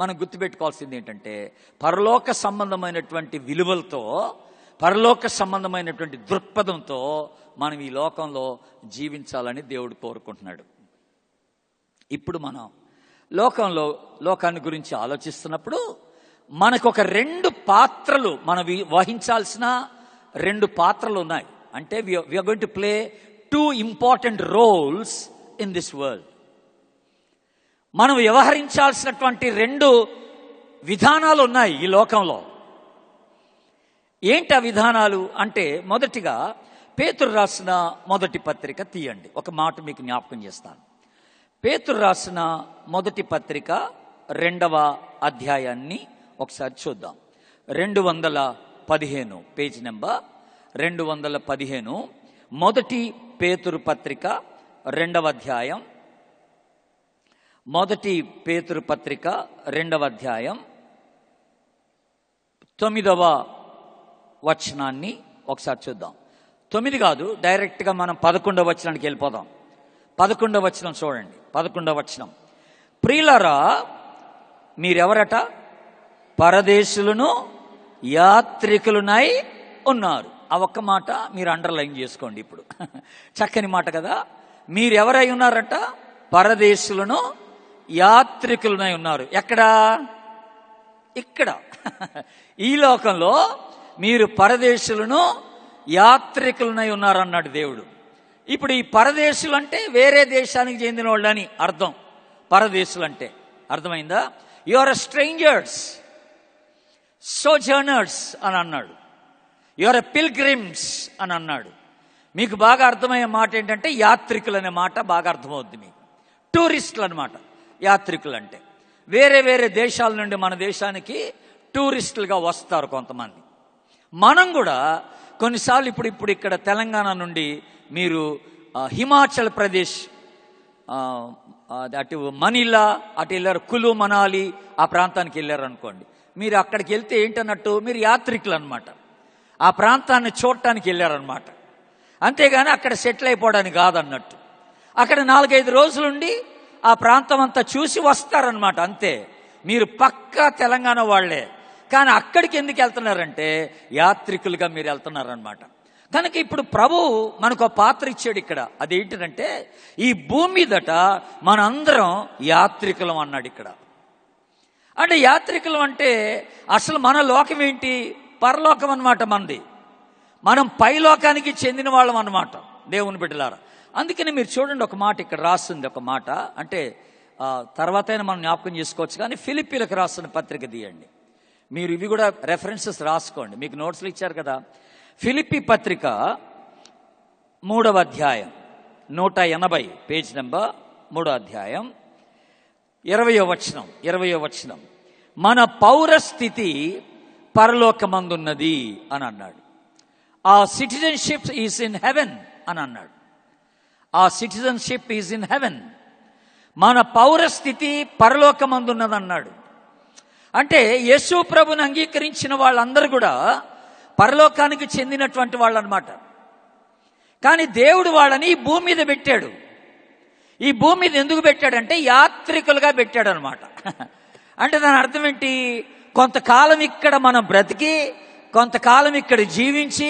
మనం గుర్తుపెట్టుకోవాల్సింది ఏంటంటే పరలోక సంబంధమైనటువంటి విలువలతో, పరలోక సంబంధమైనటువంటి దృక్పథంతో మనం ఈ లోకంలో జీవించాలని దేవుడు కోరుకుంటున్నాడు. ఇప్పుడు మనం లోకాన్ని గురించి ఆలోచిస్తున్నప్పుడు మనకు ఒక 2 పాత్రలు, మనం వహించాల్సిన 2 పాత్రలు ఉన్నాయి. అంటే we're going to play 2 important roles in this world. మనం వ్యవహరించాల్సినటువంటి 2 విధానాలు ఉన్నాయి ఈ లోకంలో. ఏంటి ఆ విధానాలు అంటే, మొదటిగా పేతురు రాసిన మొదటి పత్రిక తీయండి. ఒక మాట మీకు జ్ఞాపకం చేస్తాను. పేతురు రాసిన మొదటి పత్రిక 2వ అధ్యాయాన్ని ఒకసారి చూద్దాం. 215 పేజ్ నెంబర్ 215 మొదటి పేతురు పత్రిక 2వ అధ్యాయం. మొదటి పేతురు పత్రిక 2వ అధ్యాయం 9వ వచనాన్ని ఒకసారి చూద్దాం. 9 కాదు, డైరెక్ట్గా మనం 11వ వచనానికి వెళ్ళిపోదాం. 11వ వచనం చూడండి. 11వ వచనం, ప్రియులారా మీరెవరట? పరదేశులను యాత్రికులునై ఉన్నారు. ఆ ఒక్క మాట మీరు అండర్లైన్ చేసుకోండి. ఇప్పుడు చక్కని మాట కదా. మీరెవరై ఉన్నారట? పరదేశులను యాత్రికులునై ఉన్నారు. ఎక్కడా? ఇక్కడ. ఈ లోకంలో మీరు పరదేశులను యాత్రికులునై ఉన్నారన్నాడు దేవుడు. ఇప్పుడు ఈ పరదేశులు అంటే వేరే దేశానికి చెందిన వాళ్ళని అర్థం. పరదేశులు అంటే అర్థమైందా? యు ఆర్ స్ట్రేంజర్స్, సోజర్నర్స్ అని అన్నాడు. యువర్ ఎ పిల్గ్రిమ్స్ అని అన్నాడు. మీకు బాగా అర్థమయ్యే మాట ఏంటంటే యాత్రికులు అనే మాట బాగా అర్థమవుద్ది మీకు. టూరిస్టులు అనమాట యాత్రికులు అంటే. వేరే వేరే దేశాల నుండి మన దేశానికి టూరిస్టులుగా వస్తారు కొంతమంది. మనం కూడా కొన్నిసార్లు ఇప్పుడు ఇక్కడ తెలంగాణ నుండి మీరు హిమాచల్ ప్రదేశ్, అటు మనీలా అటు వెళ్ళారు, కులు మనాలి ఆ ప్రాంతానికి వెళ్ళారు అనుకోండి. మీరు అక్కడికి వెళ్తే ఏంటన్నట్టు మీరు యాత్రికులు అనమాట. ఆ ప్రాంతాన్ని చూడటానికి వెళ్ళారనమాట. అంతేగాని అక్కడ సెటిల్ అయిపోవడానికి కాదన్నట్టు. అక్కడ 4-5 రోజులుండి ఆ ప్రాంతం అంతా చూసి వస్తారనమాట. అంతే. మీరు పక్కా తెలంగాణ వాళ్లే, కానీ అక్కడికి ఎందుకు వెళ్తున్నారంటే యాత్రికులుగా మీరు వెళ్తున్నారనమాట. కనుక ఇప్పుడు ప్రభు మనకు పాత్ర ఇచ్చాడు ఇక్కడ. అదేంటంటే ఈ భూమి మీదట మనందరం యాత్రికులం అన్నాడు ఇక్కడ. అంటే యాత్రికులం అంటే అసలు మన లోకం ఏంటి? పరలోకం అన్నమాట మనది. మనం పైలోకానికి చెందిన వాళ్ళం అన్నమాట దేవుని బిడ్డలారా. అందుకని మీరు చూడండి, ఒక మాట ఇక్కడ రాస్తుంది. ఒక మాట అంటే తర్వాత అయినా మనం జ్ఞాపకం చేసుకోవచ్చు, కానీ ఫిలిప్పీలకు రాస్తున్న పత్రిక తీయండి. మీరు ఇవి కూడా రెఫరెన్సెస్ రాసుకోండి, మీకు నోట్స్లు ఇచ్చారు కదా. ఫిలిప్పీ పత్రిక 3వ అధ్యాయం 180 పేజ్ నెంబర్ 3వ అధ్యాయం 20వ వచనం. మన పౌరస్థితి పరలోకమందున్నది అని అన్నాడు. ఆ సిటిజన్షిప్ ఈజ్ ఇన్ హెవెన్ అని అన్నాడు. ఆ సిటిజన్షిప్ ఈజ్ ఇన్ హెవెన్. మన పౌరస్థితి పరలోకమందున్నది అన్నాడు. అంటే యేసు ప్రభుని అంగీకరించిన వాళ్ళందరూ కూడా పరలోకానికి చెందినటువంటి వాళ్ళు అన్నమాట. కానీ దేవుడు వాళ్ళని ఈ భూమి మీద పెట్టాడు. ఈ భూమి మీద ఎందుకు పెట్టాడంటే యాత్రికులుగా పెట్టాడు అనమాట. అంటే దాని అర్థం ఏంటి? కొంతకాలం ఇక్కడ మనం బ్రతికి, కొంతకాలం ఇక్కడ జీవించి,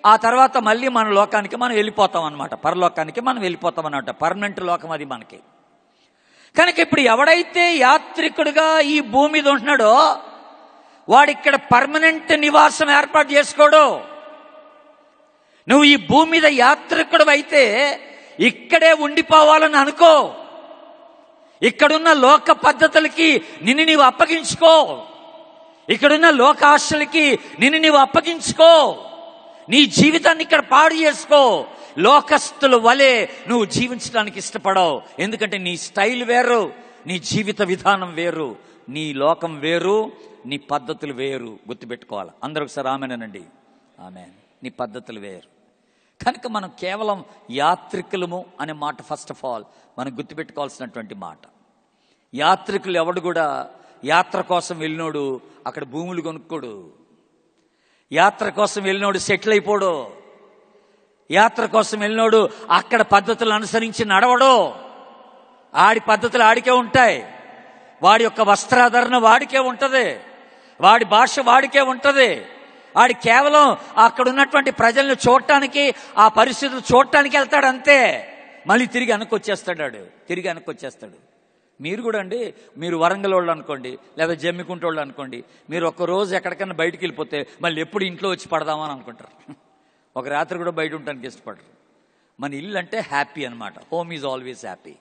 ఆ తర్వాత మళ్ళీ మన లోకానికి మనం వెళ్ళిపోతాం అనమాట. పరలోకానికి మనం వెళ్ళిపోతాం అన్నమాట. పర్మనెంట్ లోకం అది మనకి. కనుక ఇప్పుడు ఎవడైతే యాత్రికుడిగా ఈ భూమి మీద ఉంటున్నాడో వాడిక్కడ పర్మనెంట్ నివాసం ఏర్పాటు చేసుకోడు. నువ్వు ఈ భూమి మీద యాత్రికుడు అయితే ఇక్కడే ఉండిపోవాలని అనుకో. ఇక్కడున్న లోక పద్ధతులకి నిన్ను నీవు అప్పగించుకో. ఇక్కడున్న లోకాశలకి నిన్ను నీవు అప్పగించుకో. నీ జీవితాన్ని ఇక్కడ పాడు చేసుకో. లోకస్తుల వలె నువ్వు జీవించడానికి ఇష్టపడవు. ఎందుకంటే నీ స్టైల్ వేరు, నీ జీవిత విధానం వేరు, నీ లోకం వేరు, నీ పద్ధతులు వేరు. గుర్తుపెట్టుకోవాలి. అందరూ ఒకసారి ఆమెనండి. ఆమెన్. నీ పద్ధతులు వేరు. కనుక మనం కేవలం యాత్రికులము అనే మాట ఫస్ట్ ఆఫ్ ఆల్ మనం గుర్తుపెట్టుకోవాల్సినటువంటి మాట. యాత్రికులు ఎవడు కూడా యాత్ర కోసం వెళ్ళినోడు అక్కడ భూములు కొనుక్కోడు. యాత్ర కోసం వెళ్ళినోడు సెటిల్ అయిపోడు. యాత్ర కోసం వెళ్ళినోడు అక్కడ పద్ధతులు అనుసరించి నడవడు. ఆడి పద్ధతులు ఆడికే ఉంటాయి. వాడి యొక్క వస్త్రాధరణ వాడికే ఉంటుంది. వాడి భాష వాడికే ఉంటుంది. వాడి కేవలం అక్కడ ఉన్నటువంటి ప్రజల్ని చూడటానికి, ఆ పరిస్థితులు చూడటానికి వెళ్తాడు అంతే. మళ్ళీ తిరిగి వెనక్కొచ్చేస్తాడు. మీరు కూడా అండి, మీరు వరంగల్ వాళ్ళు అనుకోండి, లేదా జమ్మికుంట వాళ్ళు అనుకోండి, మీరు ఒక్క రోజు ఎక్కడికన్నా బయటికి వెళ్ళిపోతే మళ్ళీ ఎప్పుడు ఇంట్లో వచ్చి పడదామని అనుకుంటారు. ఒక రాత్రి కూడా బయట ఉండటానికి ఇష్టపడరు. మన ఇల్లు అంటే హ్యాపీ అనమాట. Home is always happy.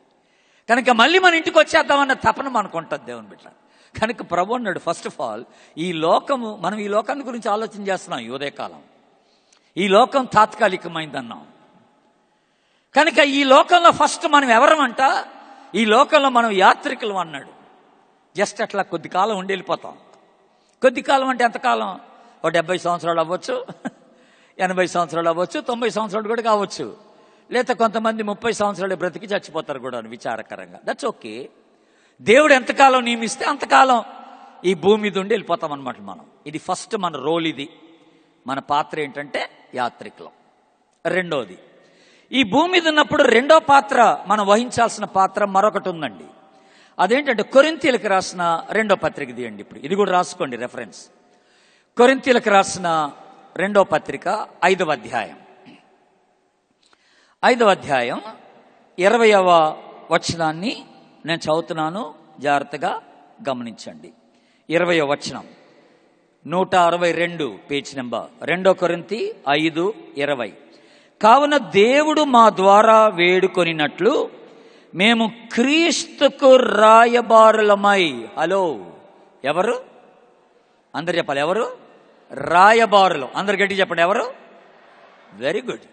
కనుక మళ్ళీ మన ఇంటికి వచ్చేద్దామన్న తపన మనకు ఉంటుంది దేవుని బిడ్డ. కనుక ప్రభు అన్నాడు, ఫస్ట్ ఆఫ్ ఆల్ ఈ లోకము, మనం ఈ లోకాన్ని గురించి ఆలోచన చేస్తున్నాం ఈ ఉదయకాలం. ఈ లోకం తాత్కాలికమైందన్నాం. కనుక ఈ లోకంలో ఫస్ట్ మనం ఎవరమంట? ఈ లోకంలో మనం యాత్రికులం అన్నాడు. జస్ట్ అట్లా కొద్ది కాలం ఉండి వెళ్ళిపోతాం. కొద్ది కాలం అంటే ఎంతకాలం? ఓ 70 సంవత్సరాలు అవ్వచ్చు, 80 సంవత్సరాలు అవ్వచ్చు, 90 సంవత్సరాలు కూడా కావచ్చు. లేదా కొంతమంది 30 సంవత్సరాలు బ్రతికి చచ్చిపోతారు కూడా విచారకరంగా. That's okay. దేవుడు ఎంతకాలం నియమిస్తే అంతకాలం ఈ భూమి మీద ఉండి వెళ్ళిపోతాం అన్నమాట మనం. ఇది ఫస్ట్ మన రోల్. ఇది మన పాత్ర ఏంటంటే యాత్రికులం. రెండోది, ఈ భూమి మీద ఉన్నప్పుడు రెండో పాత్ర మనం వహించాల్సిన పాత్ర మరొకటి ఉందండి. అదేంటంటే కొరింథీయులకు రాసిన 2వ పత్రిక తీయండి. ఇప్పుడు ఇది కూడా రాసుకోండి రెఫరెన్స్. కొరింథీయులకు రాసిన 2వ పత్రిక 5వ అధ్యాయం 20వ వచనాన్ని నేను చదువుతున్నాను, జాగ్రత్తగా గమనించండి. 20వ వచనం 162 పేజ్ నెంబర్ 2 కొరింథీ 5:20. కావున దేవుడు మా ద్వారా వేడుకొనినట్లు మేము క్రీస్తుకు రాయబారులమై. హలో, ఎవరు? అందరు చెప్పాలి. ఎవరు? రాయబారులు. అందరు గట్టి చెప్పండి, ఎవరు? Very good.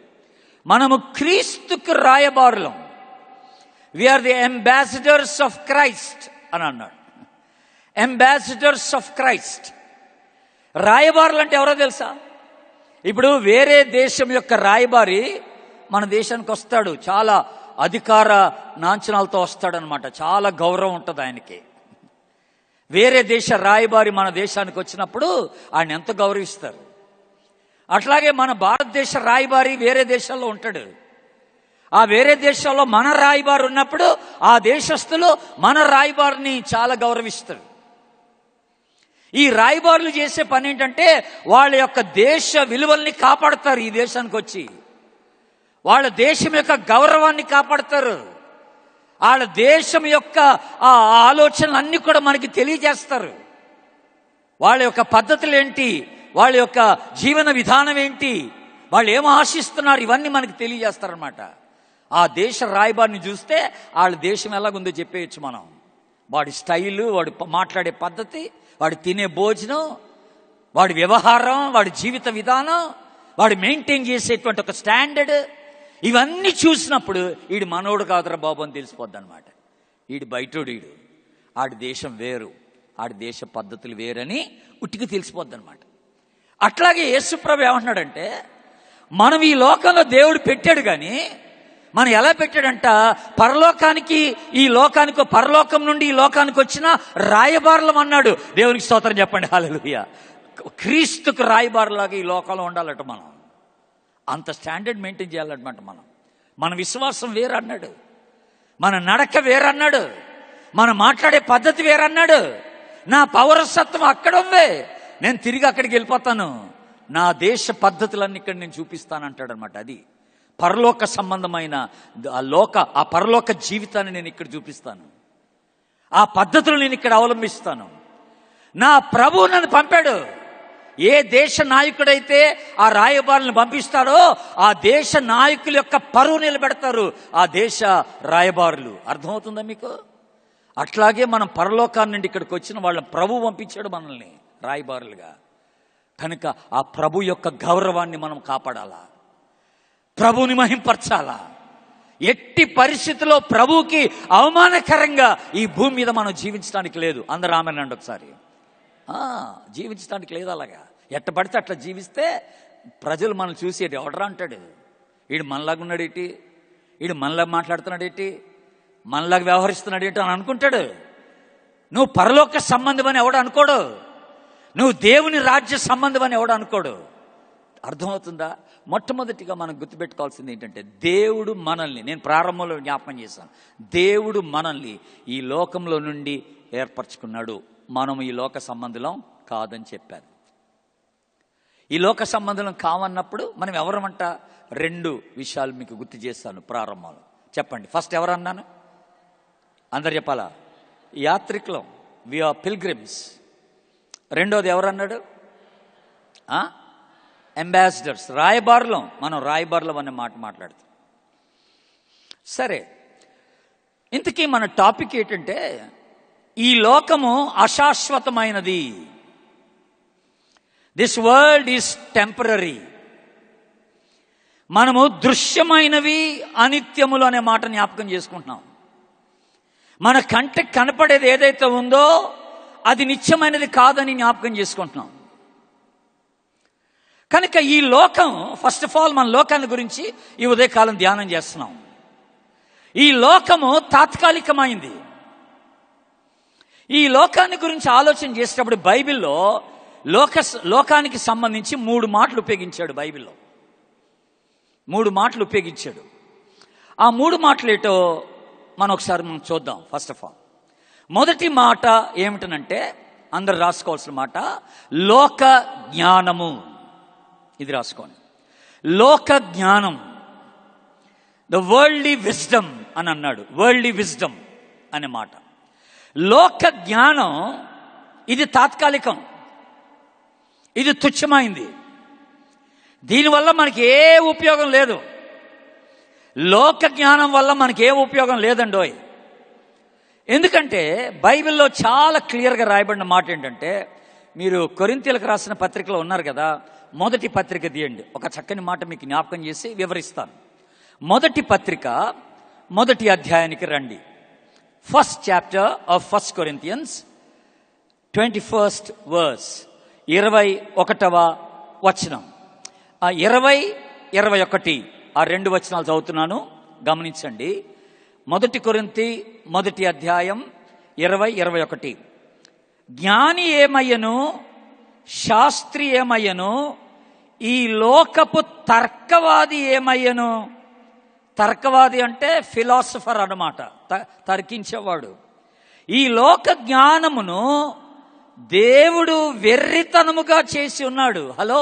మనము క్రీస్తుకు రాయబారులం. We are the ambassadors of Christ అని అన్నాడు. Ambassadors of Christ. రాయబారులు అంటే ఎవరో తెలుసా? ఇప్పుడు వేరే దేశం యొక్క రాయబారి మన దేశానికి వస్తాడు, చాలా అధికార లాంఛనాలతో వస్తాడనమాట, చాలా గౌరవం ఉంటుంది ఆయనకి. వేరే దేశ రాయబారి మన దేశానికి వచ్చినప్పుడు ఆయన ఎంత గౌరవిస్తారు. అట్లాగే మన భారతదేశ రాయబారి వేరే దేశాల్లో ఉంటాడు. ఆ వేరే దేశాల్లో మన రాయబారి ఉన్నప్పుడు ఆ దేశస్తులు మన రాయబారిని చాలా గౌరవిస్తారు. ఈ రాయబారులు చేసే పని ఏంటంటే వాళ్ళ యొక్క దేశ విలువల్ని కాపాడతారు. ఈ దేశానికి వచ్చి వాళ్ళ దేశం యొక్క గౌరవాన్ని కాపాడతారు. వాళ్ళ దేశం యొక్క ఆ ఆలోచనలు అన్నీ కూడా మనకి తెలియజేస్తారు. వాళ్ళ యొక్క పద్ధతులు ఏంటి, వాళ్ళ యొక్క జీవన విధానం ఏంటి, వాళ్ళు ఏం ఆశిస్తున్నారు, ఇవన్నీ మనకి తెలియజేస్తారనమాట. ఆ దేశ రాయబారిని చూస్తే వాళ్ళ దేశం ఎలాగుందో చెప్పేయచ్చు మనం. వాడి స్టైలు, వాడు మాట్లాడే పద్ధతి, వాడు తినే భోజనం, వాడి వ్యవహారం, వాడి జీవిత విధానం, వాడు మెయింటైన్ చేసేటువంటి ఒక స్టాండర్డ్, ఇవన్నీ చూసినప్పుడు వీడు మనోడు కాదురా బాబు అని తెలిసిపోద్ది అనమాట. వీడు బయటోడు, వీడు ఆడి దేశం వేరు, ఆడి దేశ పద్ధతులు వేరని ఉట్టికి తెలిసిపోద్ది అనమాట. అట్లాగే యేసుప్రభు ఏమంటున్నాడంటే, మనం ఈ లోకంలో దేవుడు పెట్టాడు, కానీ మనం ఎలా పెట్టాడంట, పరలోకానికి ఈ లోకానికి, పరలోకం నుండి ఈ లోకానికి వచ్చిన రాయబారులం అన్నాడు. దేవునికి స్తోత్రం చెప్పండి, హల్లెలూయా. క్రీస్తుకు రాయబారులాగా ఈ లోకంలో ఉండాలట. మనం అంత స్టాండర్డ్ మెయింటైన్ చేయాలన్నమాట. మన విశ్వాసం వేరన్నాడు, మన నడక వేరన్నాడు, మనం మాట్లాడే పద్ధతి వేరన్నాడు. నా పౌరసత్వం అక్కడ ఉంది, నేను తిరిగి అక్కడికి వెళ్ళిపోతాను, నా దేశ పద్ధతులన్నీ ఇక్కడ నేను చూపిస్తానంటాడు అనమాట. అది పరలోక సంబంధమైన ఆ పరలోక జీవితాన్ని నేను ఇక్కడ చూపిస్తాను, ఆ పద్ధతులు నేను ఇక్కడ అవలంబిస్తాను. నా ప్రభువు నన్ను పంపాడు. ఏ దేశ నాయకుడైతే ఆ రాయబారులను పంపిస్తాడో ఆ దేశ నాయకుల యొక్క పరువు నిలబెడతారు ఆ దేశ రాయబారులు. అర్థమవుతుందా మీకు? అట్లాగే మనం పరలోకాన్ని నుండి ఇక్కడికి వచ్చిన వాళ్ళని ప్రభువు పంపించాడు మనల్ని రాయబారులుగా. కనుక ఆ ప్రభు యొక్క గౌరవాన్ని మనం కాపాడాలా, ప్రభువుని మహింపరచాలా. ఎట్టి పరిస్థితిలో ప్రభువుకి అవమానకరంగా ఈ భూమి మీద మనం జీవించడానికి లేదు. అందరూ ఆమెనండి ఒకసారి. జీవించడానికి లేదు. అలాగా ఎట్ట పడితే అట్లా జీవిస్తే ప్రజలు మనం చూసి ఎవడరా అంటాడు, వీడు మనలాగా ఉన్నాడు ఏంటి, వీడు మనలాగా మాట్లాడుతున్నాడు ఏంటి, మనలాగా వ్యవహరిస్తున్నాడు ఏంటి అని అనుకుంటాడు. నువ్వు పరలోక సంబంధం అని ఎవడు అనుకోడు, నువ్వు దేవుని రాజ్య సంబంధం అని ఎవడు అనుకోడు. అర్థమవుతుందా? మొట్టమొదటిగా మనం గుర్తుపెట్టుకోవాల్సింది ఏంటంటే, దేవుడు మనల్ని, నేను ప్రారంభంలో జ్ఞాపకం చేశాను, దేవుడు మనల్ని ఈ లోకంలో నుండి ఏర్పరచుకున్నాడు. మనం ఈ లోక సంబంధులం కాదని చెప్పారు. ఈ లోక సంబంధులం కావన్నప్పుడు మనం ఎవరమంట? 2 విషయాలు మీకు గుర్తు చేస్తాను ప్రారంభంలో. చెప్పండి, ఫస్ట్ ఎవరన్నాను? అందరు చెప్పాలా? యాత్రికులం, వి ఆర్ పిల్గ్రిమ్స్. రెండోది ఎవరన్నాడు? అంబాసిడర్స్, రాయబారులం. మనం రాయబారులం అనే మాట మాట్లాడుతాం. సరే, ఇంతకీ మన టాపిక్ ఏంటంటే, ఈ లోకము అశాశ్వతమైనది. This world is temporary. మనము దృశ్యమైనవి అనిత్యములు అనే మాట జ్ఞాపకం చేసుకుంటున్నాం. మన కంటికి కనపడేది ఏదైతే ఉందో అది నిత్యమైనది కాదని జ్ఞాపకం చేసుకుంటున్నాం. కనుక ఈ లోకం, ఫస్ట్ ఆఫ్ ఆల్ మన లోకాన్ని గురించి ఈ ఉదయకాలం ధ్యానం చేస్తున్నాం. ఈ లోకము తాత్కాలికమైంది. ఈ లోకాన్ని గురించి ఆలోచన చేసేటప్పుడు బైబిల్లో లోకానికి సంబంధించి 3 మాటలు ఉపయోగించాడు. బైబిల్లో 3 మాటలు ఉపయోగించాడు. ఆ 3 మాటలు ఏటో మనం ఒకసారి చూద్దాం. ఫస్ట్ ఆఫ్ ఆల్ మొదటి మాట ఏమిటనంటే, అందరు రాసుకోవాల్సిన మాట, లోక జ్ఞానము. ఇది రాసుకోండి, లోక జ్ఞానం. ద వరల్డ్లీ విజ్డమ్ అని అన్నాడు. వరల్డ్లీ విజ్డమ్ అనే మాట. లోక జ్ఞానం ఇది తాత్కాలికం, ఇది తుచ్చమైంది. దీనివల్ల మనకి ఏ ఉపయోగం లేదు. లోక జ్ఞానం వల్ల మనకి ఏ ఉపయోగం లేదండోయ్. ఎందుకంటే బైబిల్లో చాలా క్లియర్గా రాయబడిన మాట ఏంటంటే, మీరు కొరింథీయులకు రాసిన పత్రికలో ఉన్నారు కదా, మొదటి పత్రిక తీయండి. ఒక చక్కని మాట మీకు జ్ఞాపకం చేసి వివరిస్తాను. మొదటి పత్రిక మొదటి అధ్యాయానికి రండి. First chapter of first Corinthians 21st verse, 21వ వచనం. 20-21 ఆ రెండు వచనాలు చదువుతున్నాను, గమనించండి. మొదటి కొరింథీ మొదటి అధ్యాయం 20-21. జ్ఞాని ఏమయ్యను, శాస్త్రి ఏమయ్యను, ఈ లోకపు తర్కవాది ఏమయ్యను. తర్కవాది అంటే ఫిలాసఫర్ అన్నమాట, తర్కించేవాడు. ఈ లోక జ్ఞానమును దేవుడు వెర్రితనముగా చేసి ఉన్నాడు. హలో,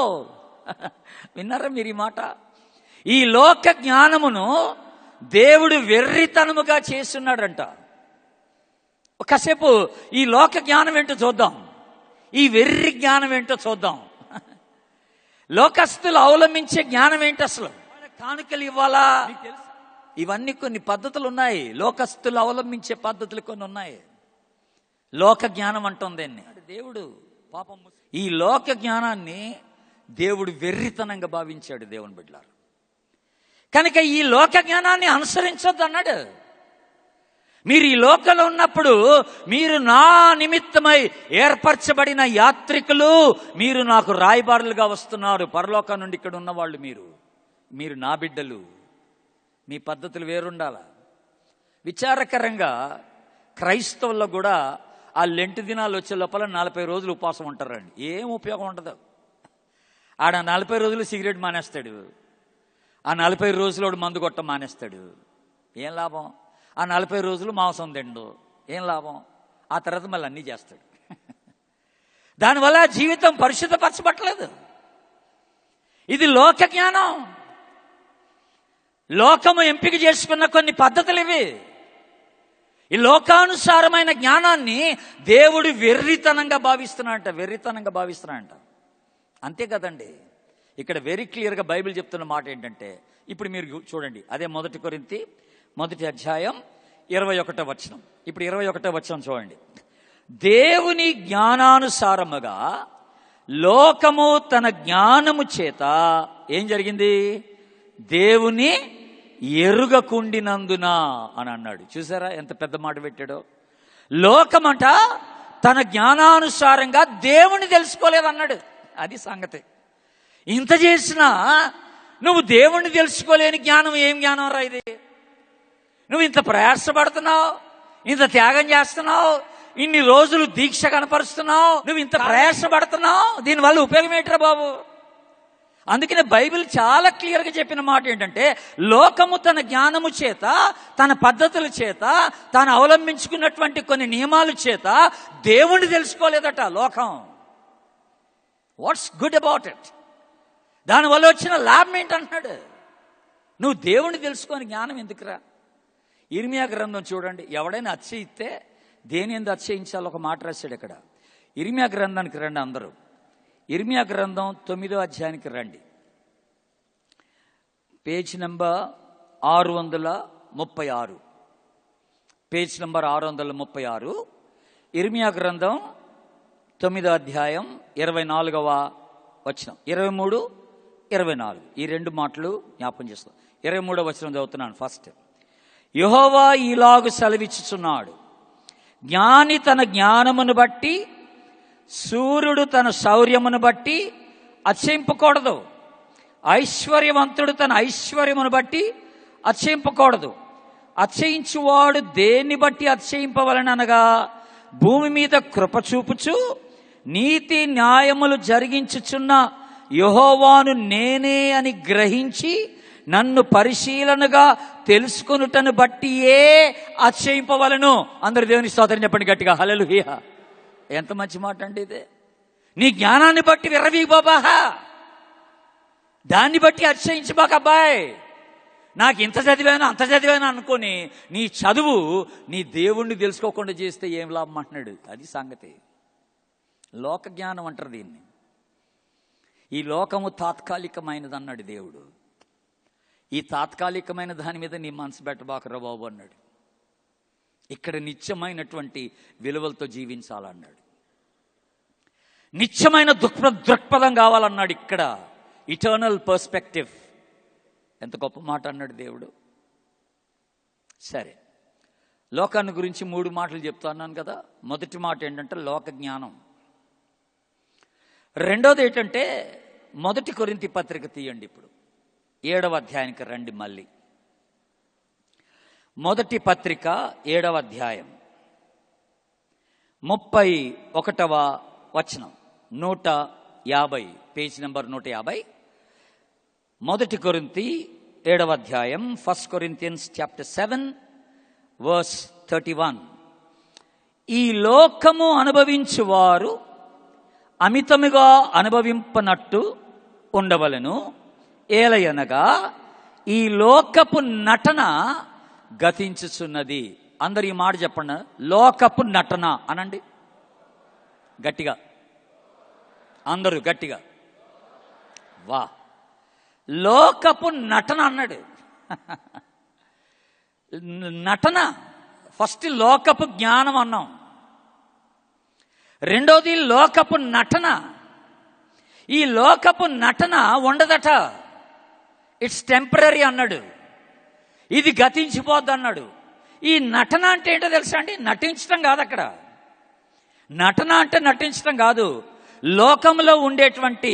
విన్నారా మీరు ఈ మాట? ఈ లోక జ్ఞానమును దేవుడు వెర్రితనముగా చేసి ఉన్నాడంట. ఒకసేపు ఈ లోక జ్ఞానం ఏంటో చూద్దాం, ఈ వెర్రి జ్ఞానం ఏంటో చూద్దాం. లోకస్తులు అవలంబించే జ్ఞానం ఏంటి అసలు? కానుకలు ఇవ్వాలా? ఇవన్నీ కొన్ని పద్ధతులు ఉన్నాయి, లోకస్తులు అవలంబించే పద్ధతులు కొన్ని ఉన్నాయి. లోక జ్ఞానం అంటుంది దేవుడు. పాపం ఈ లోక జ్ఞానాన్ని దేవుడు వెర్రితనంగా భావించాడు దేవుని బిడ్డలారు. కనుక ఈ లోక జ్ఞానాన్ని అనుసరించొద్దు అన్నాడు. మీరు ఈ లోకంలో ఉన్నప్పుడు మీరు నా నిమిత్తమై ఏర్పరచబడిన యాత్రికులు, మీరు నాకు రాయబారులుగా వస్తున్నారు. పరలోకం నుండి ఇక్కడ ఉన్నవాళ్ళు మీరు నా బిడ్డలు. మీ పద్ధతులు వేరుండాలా. విచారకరంగా క్రైస్తవుల్లో కూడా ఆ లెంట్ దినాలు వచ్చే లోపల 40 రోజులు ఉపవాసం ఉంటారండి. ఏం ఉపయోగం ఉండదు. ఆడ 40 రోజులు సిగరెట్ మానేస్తాడు, ఆ 40 రోజులు మందు కొట్ట మానేస్తాడు. ఏం లాభం? ఆ 40 రోజులు మాంసం తిండు, ఏం లాభం? ఆ తర్వాత మళ్ళీ అన్నీ చేస్తాడు. దానివల్ల జీవితం పరిశుద్ధపరచబట్టలేదు. ఇది లోక జ్ఞానం. లోకము ఎంపిక చేసుకున్న కొన్ని పద్ధతులు ఇవి. ఈ లోకానుసారమైన జ్ఞానాన్ని దేవుడు వెర్రితనంగా భావిస్తున్నాడంట. అంతే కదండి. ఇక్కడ వెరీ క్లియర్గా బైబిల్ చెప్తున్న మాట ఏంటంటే, ఇప్పుడు మీరు చూడండి, అదే మొదటి కొరింథీ మొదటి అధ్యాయం 21వ వచనం. ఇప్పుడు 21వ వచనం చూడండి. దేవుని జ్ఞానానుసారముగా లోకము తన జ్ఞానము చేత ఏం జరిగింది? దేవుని ఎరుగకుండినందున అని అన్నాడు. చూసారా ఎంత పెద్ద మాట పెట్టాడో? లోకమంట తన జ్ఞానానుసారంగా దేవుని తెలుసుకోలేదన్నాడు. అది సంగతి. ఇంత చేసినా నువ్వు దేవుణ్ణి తెలుసుకోలేని జ్ఞానం ఏం జ్ఞానం రా ఇది? నువ్వు ఇంత ప్రయాసపడుతున్నావు, ఇంత త్యాగం చేస్తున్నావు, ఇన్ని రోజులు దీక్ష కనపరుస్తున్నావు, నువ్వు ఇంత ప్రయాసపడుతున్నావు, దీనివల్ల ఉపయోగం ఏంట్రా బాబు? అందుకనే బైబిల్ చాలా క్లియర్గా చెప్పిన మాట ఏంటంటే, లోకము తన జ్ఞానము చేత, తన పద్ధతుల చేత, తాను అవలంబించుకున్నటువంటి కొన్ని నియమాల చేత దేవుణ్ణి తెలుసుకోలేదట లోకం. Watts good about it? దానివల్ల వచ్చిన లాభం ఏంటంటున్నాడు. నువ్వు దేవుణ్ణి తెలుసుకొని జ్ఞానం ఎందుకురా? ఇర్మియా గ్రంథం చూడండి. ఎవడైనా అతిశయిస్తే దేని ఎందు అతిశయించాలో ఒక మాట రాశాడు ఇక్కడ. ఇర్మియా గ్రంథానికి రండి అందరూ. ఇర్మియా గ్రంథం 9వ అధ్యాయానికి రండి. Page number 636. Page number 636. ఇర్మియా గ్రంథం 9వ అధ్యాయం 24వ వచనం, 23, 24 ఈ రెండు మాటలు జ్ఞాపకం చేస్తాం. 23వ వచనం చదువుతున్నాను. ఫస్ట్, యెహోవా ఈలాగు సెలవిచ్చుచున్నాడు, జ్ఞాని తన జ్ఞానమును బట్టి, సూర్యుడు తన శౌర్యమును బట్టి అతిశయింపకూడదు. ఐశ్వర్యవంతుడు తన ఐశ్వర్యమును బట్టి అతిశయింపకూడదు. అతిశయించువాడు దేన్ని బట్టి అతిశయింపవలననగా, భూమి మీద కృప చూపుచు నీతి న్యాయములు జరిగించుచున్న యెహోవాను నేనే అని గ్రహించి నన్ను పరిశీలనగా తెలుసుకొనుటను బట్టియే అతిశయింపవలను. అందరు దేవుని స్తోత్రం చెప్పండి గట్టిగా, హల్లెలూయా. ఎంత మంచి మాట అండి ఇదే. నీ జ్ఞానాన్ని బట్టి విర్రవీ బాబాహా, దాన్ని బట్టి అతిశయించబాక అబ్బాయి. నాకు ఇంత చదివాను అంత చదివాను అనుకొని నీ చదువు నీ దేవుణ్ణి తెలుసుకోకుండా చేస్తే ఏం లాభం అంటున్నాడు. అది సంగతి. లోక జ్ఞానం అంటారు దీన్ని. ఈ లోకము తాత్కాలికమైనది అన్నాడు దేవుడు. ఈ తాత్కాలికమైన దాని మీద నీ మనసు పెట్టబాకరా బాబు అన్నాడు. ఇక్కడ నిత్యమైనటువంటి విలువలతో జీవించాలన్నాడు. నిత్యమైన దృక్పథం కావాలన్నాడు ఇక్కడ. Eternal perspective. ఎంత గొప్ప మాట అన్నాడు దేవుడు. సరే, లోకాన్ని గురించి 3 మాటలు చెప్తాన్నాను కదా. మొదటి మాట ఏంటంటే లోక జ్ఞానం. రెండోది ఏంటంటే మొదటి కొరింథీ పత్రిక తీయండి. ఇప్పుడు 7వ అధ్యాయానికి రండి. మళ్ళీ మొదటి పత్రిక 7వ అధ్యాయం 31వ వచనం, 150, పేజ్ నెంబర్ 150. మొదటి కొరింథీ 7వ అధ్యాయం, 1 Corinthians chapter 7 verse 31. ఈ లోకము అనుభవించువారు అమితముగా అనుభవింపనట్టు ఉండవలెను. ఏలయనగా ఈ లోకపు నటన గతించుచున్నది. అందరు ఈ మాట చెప్పండి. లోకపు నటన అనండి గట్టిగా, అందరూ గట్టిగా. వా, లోకపు నటన అన్నాడు. నటన. ఫస్ట్ లోకపు జ్ఞానం అన్నాం, రెండోది లోకపు నటన. ఈ లోకపు నటన ఉండదట. ఇట్స్ టెంపరీ అన్నాడు. ఇది గతించిపోద్ది అన్నాడు. ఈ నటన అంటే ఏంటో తెలుసా అండి? నటించడం కాదు అక్కడ. నటన అంటే నటించడం కాదు. లోకంలో ఉండేటువంటి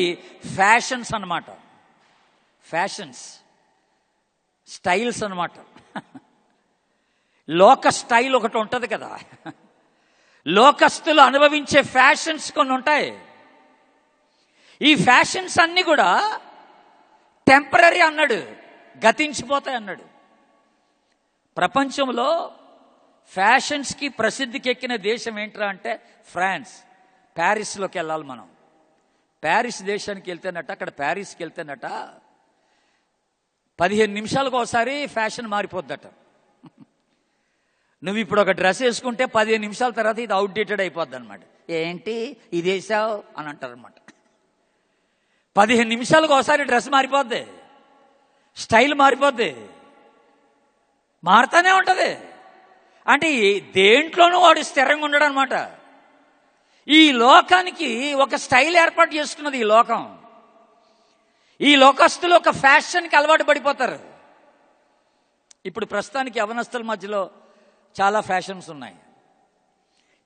ఫ్యాషన్స్ అన్నమాట. ఫ్యాషన్స్, స్టైల్స్ అన్నమాట. లోక స్టైల్ ఒకటి ఉంటుంది కదా. లోకస్తులు అనుభవించే ఫ్యాషన్స్ కొన్ని ఉంటాయి. ఈ ఫ్యాషన్స్ అన్నీ కూడా టెంపరీ అన్నాడు, గతించిపోతాయి అన్నాడు. ప్రపంచంలో ఫ్యాషన్స్కి ప్రసిద్ధికి ఎక్కిన దేశం ఏంట్రా అంటే ఫ్రాన్స్. ప్యారిస్లోకి వెళ్ళాలి మనం. ప్యారిస్ దేశానికి వెళ్తేనట, అక్కడ ప్యారిస్కి వెళ్తేనట 15 నిమిషాలకు ఒకసారి ఫ్యాషన్ మారిపోద్దట. నువ్వు ఇప్పుడు ఒక డ్రెస్ వేసుకుంటే 15 నిమిషాల తర్వాత ఇది అవుట్డేటెడ్ అయిపోద్ది అనమాట. ఏంటి ఇది వేసావు అని అంటారనమాట. 15 నిమిషాలకు ఒకసారి డ్రెస్ మారిపోద్ది, స్టైల్ మారిపోద్ది, మారుతానే ఉంటుంది. అంటే దేంట్లోనూ వాడు స్థిరంగా ఉండడు అనమాట. ఈ లోకానికి ఒక స్టైల్ ఏర్పాటు చేసుకున్నది ఈ లోకం. ఈ లోకస్తులు ఒక ఫ్యాషన్కి అలవాటు పడిపోతారు. ఇప్పుడు ప్రస్తుతానికి యవనస్తుల మధ్యలో చాలా ఫ్యాషన్స్ ఉన్నాయి.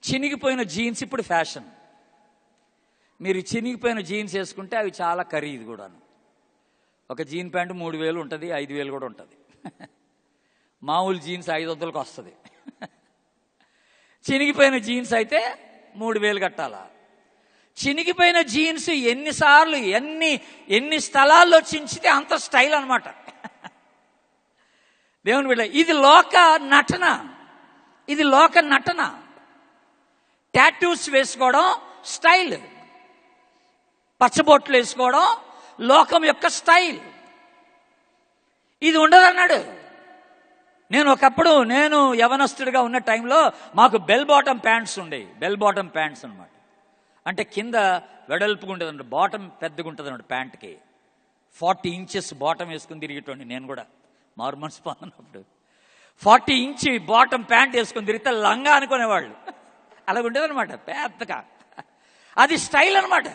చినిగిపోయిన జీన్స్ ఇప్పుడు ఫ్యాషన్. మీరు చినిగిపోయిన జీన్స్ వేసుకుంటే అవి చాలా ఖరీదు కూడాను. ఒక జీన్ ప్యాంటు 3000 ఉంటుంది, 5000 కూడా ఉంటుంది. మామూలు జీన్స్ 500లకు వస్తుంది. చినిగిపోయిన జీన్స్ అయితే 3000 కట్టాలా. చినిగిపోయిన జీన్స్ ఎన్నిసార్లు ఎన్ని స్థలాల్లో చించితే అంత స్టైల్ అనమాట. దేవుని బిడ్డ, ఇది లోక నటన. ఇది లోక నటన. టాటూస్ వేసుకోవడం స్టైల్, పచ్చబొట్లు వేసుకోవడం లోకం యొక్క స్టైల్. ఇది ఉండదన్నాడు. నేను యవనస్తుడిగా ఉన్న టైంలో మాకు బెల్ బాటమ్ ప్యాంట్స్ ఉండేవి. బెల్ బాటమ్ ప్యాంట్స్ అనమాట. అంటే కింద వెడల్పుగా ఉంటుంది అన్నమాట, బాటమ్ పెద్దగా ఉంటుంది అన్నమాట. ప్యాంట్కి 40 ఇంచెస్ బాటమ్ వేసుకుని తిరిగేటోండి నేను కూడా. మార్మన్స్ పానప్పుడు 40 ఇంచ్ బాటమ్ ప్యాంట్ వేసుకుని తిరిగితే లంగా అనుకునేవాళ్ళు. అలా ఉండేదన్నమాట పెద్దగా. అది స్టైల్ అనమాట.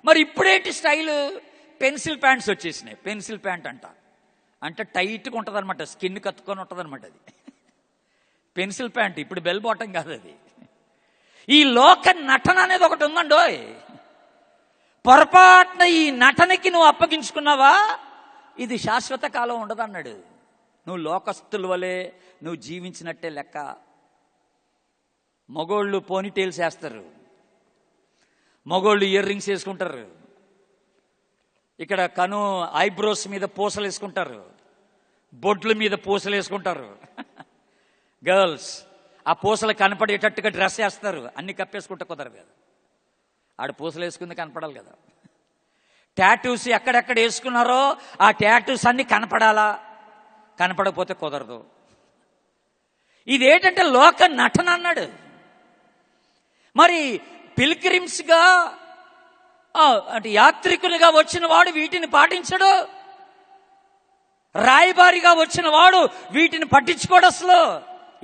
మరి ఇప్పుడేంటి స్టైలు? పెన్సిల్ ప్యాంట్స్ వచ్చేసినాయి. పెన్సిల్ ప్యాంట్ అంటే టైట్గా ఉంటుంది అనమాట, స్కిన్ కత్తుకొని ఉంటుంది అనమాట. అది పెన్సిల్ ప్యాంట్. ఇప్పుడు బెల్ బాటం కాదు అది. ఈ లోక నటన అనేది ఒకటి ఉందండోయ్. పొరపాటున ఈ నటనకి నువ్వు అప్పగించుకున్నావా, ఇది శాశ్వత కాలం ఉండదన్నాడు. నువ్వు లోకస్తుల వలె నువ్వు జీవించినట్టే లెక్క. మగోళ్ళు పోనీటైల్స్ వేస్తారు, మగోళ్ళు ఇయర్ రింగ్స్ వేసుకుంటారు, ఇక్కడ ఐబ్రోస్ మీద పూసలు వేసుకుంటారు, బొడ్ల మీద పూసలు వేసుకుంటారు. గర్ల్స్ ఆ పూసలు కనపడేటట్టుగా డ్రెస్ వేస్తారు. అన్ని కప్పేసుకుంటే కుదరదు కదా. ఆడ పూసలు వేసుకుంది కనపడాలి కదా. టాటూస్ ఎక్కడెక్కడ వేసుకున్నారో ఆ టాటూస్ అన్ని కనపడాలా, కనపడకపోతే కుదరదు. ఇదేంటంటే లోక నటన అన్నాడు. మరి పిల్గ్రిమ్స్గా అంటే యాత్రికునిగా వచ్చిన వాడు వీటిని పాటించడు. రాయబారిగా వచ్చిన వాడు వీటిని పట్టించుకోడు అసలు.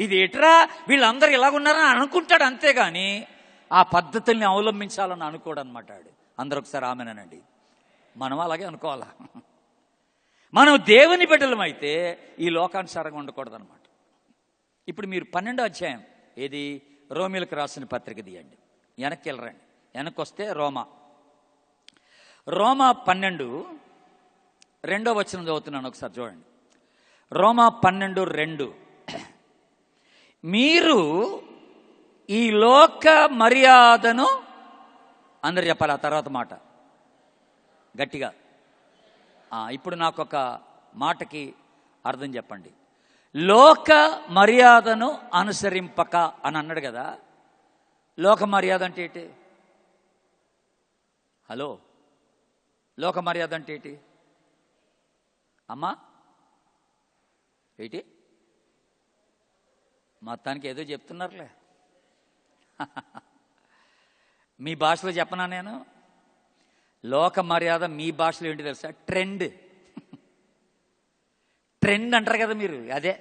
ఇది ఎట్రా వీళ్ళందరూ ఇలాగున్నారని అనుకుంటాడు అంతేగాని ఆ పద్ధతుల్ని అవలంబించాలని అనుకోడు అనమాట ఆడు. అందరూ ఒకసారి ఆమెనండి. మనం అలాగే అనుకోవాలా. మనం దేవుని బిడ్డలమైతే ఈ లోకానుసారంగా ఉండకూడదు అనమాట. ఇప్పుడు మీరు 12వ అధ్యాయం ఏది రోమీలకు రాసిన పత్రిక తీయండి. వెనక్కి వెళ్ళరండి. వెనక్కి వస్తే రోమా 12 2వ వచనం చదువుతున్నాను, ఒకసారి చూడండి. రోమా 12:2. మీరు ఈ లోక మర్యాదను, అందరు చెప్పాలి ఆ తర్వాత మాట గట్టిగా. ఇప్పుడు నాకు ఒక మాటకి అర్థం చెప్పండి. లోక మర్యాదను అనుసరింపక అని అన్నాడు కదా. లోక మర్యాద అంటే ఏంటి? హలో, లోక మర్యాద అంటే ఏంటి అమ్మా? ఏంటి మొత్తానికి ఏదో చెప్తున్నారులే. మీ భాషలో చెప్పనా నేను? లోక మర్యాద మీ భాషలో ఏంటి తెలుసా? ట్రెండ్. ట్రెండ్ అంటారు కదా మీరు, అదే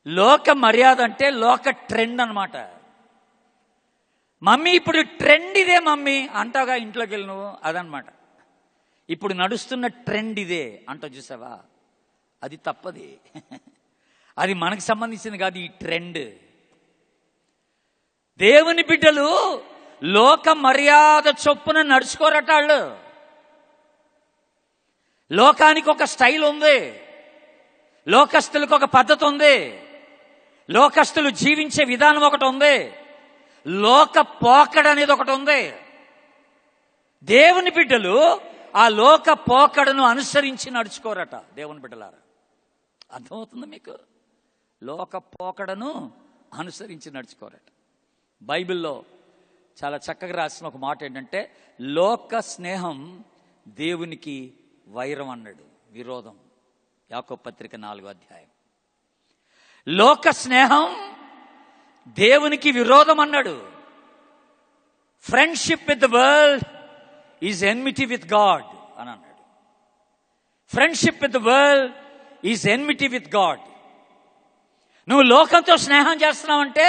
లోక మర్యాద అంటే లోక ట్రెండ్ అనమాట. మమ్మీ ఇప్పుడు ట్రెండ్ ఇదే మమ్మీ అంటావుగా ఇంట్లోకి వెళ్ళి నువ్వు, అదనమాట. ఇప్పుడు నడుస్తున్న ట్రెండ్ ఇదే అంటావు చూసావా, అది తప్పది. అది మనకు సంబంధించింది కాదు ఈ ట్రెండ్. దేవుని బిడ్డలు లోక మర్యాద చొప్పున నడుచుకోరట. వాళ్ళు లోకానికి ఒక స్టైల్ ఉంది, లోకస్తులకు ఒక పద్ధతి ఉంది, లోకస్తులు జీవించే విధానం ఒకటి ఉంది, లోక పోకడ అనేది ఒకటి ఉంది. దేవుని బిడ్డలు ఆ లోక పోకడను అనుసరించి నడుచుకోరట. దేవుని బిడ్డలారా, అర్థమవుతుంది మీకు? లోక పోకడను అనుసరించి నడుచుకోరట. బైబిల్లో చాలా చక్కగా రాసిన ఒక మాట ఏంటంటే, లోక స్నేహం దేవునికి వైరం అన్నాడు, విరోధం. యాకోబు పత్రిక 4వ అధ్యాయం. లోక స్నేహం దేవునికి విరోధం అన్నాడు. Friendship with the world is enmity with God అని అన్నాడు. Friendship with the world is enmity with God. నువ్వు లోకంతో స్నేహం చేస్తున్నావంటే,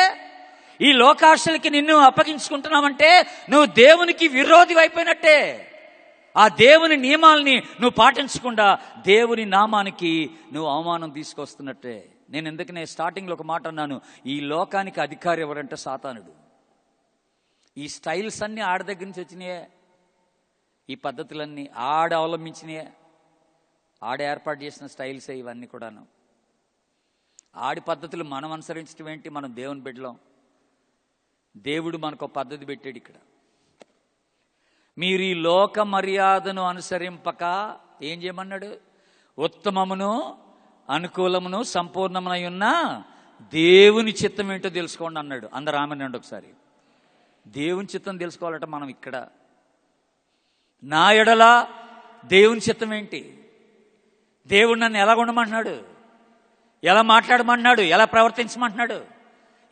ఈ లోకాశలకి నిన్ను అప్పగించుకుంటున్నావంటే నువ్వు దేవునికి విరోధి అయిపోయినట్టే. ఆ దేవుని నియమాల్ని నువ్వు పాటించకుండా దేవుని నామానికి నువ్వు అవమానం తీసుకొస్తున్నట్టే. నేను ఎందుకనే స్టార్టింగ్లో ఒక మాట అన్నాను, ఈ లోకానికి అధికారి ఎవరంటే సాతానుడు. ఈ స్టైల్స్ అన్నీ ఆడ దగ్గర నుంచి వచ్చినాయే, ఈ పద్ధతులన్నీ ఆడ అవలంబించినాయే, ఆడ ఏర్పాటు చేసిన స్టైల్సే ఇవన్నీ కూడాను. ఆడి పద్ధతులు మనం అనుసరించడం ఏంటి? మనం దేవుని బిడ్డలం. దేవుడు మనకు ఒక పద్ధతి పెట్టాడు ఇక్కడ. మీరు ఈ లోక మర్యాదను అనుసరింపక ఏం చేయమన్నాడు? ఉత్తమమును అనుకూలమును సంపూర్ణమై ఉన్న దేవుని చిత్తం ఏంటో తెలుసుకోండి అన్నాడు. అందరు ఆమెనండి ఒకసారి. దేవుని చిత్తం తెలుసుకోవాలంటే మనం ఇక్కడ. నా ఎడల దేవుని చిత్తం ఏంటి? దేవుడు నన్ను ఎలా ఉండమంటున్నాడు, ఎలా మాట్లాడమంటున్నాడు, ఎలా ప్రవర్తించమంటున్నాడు,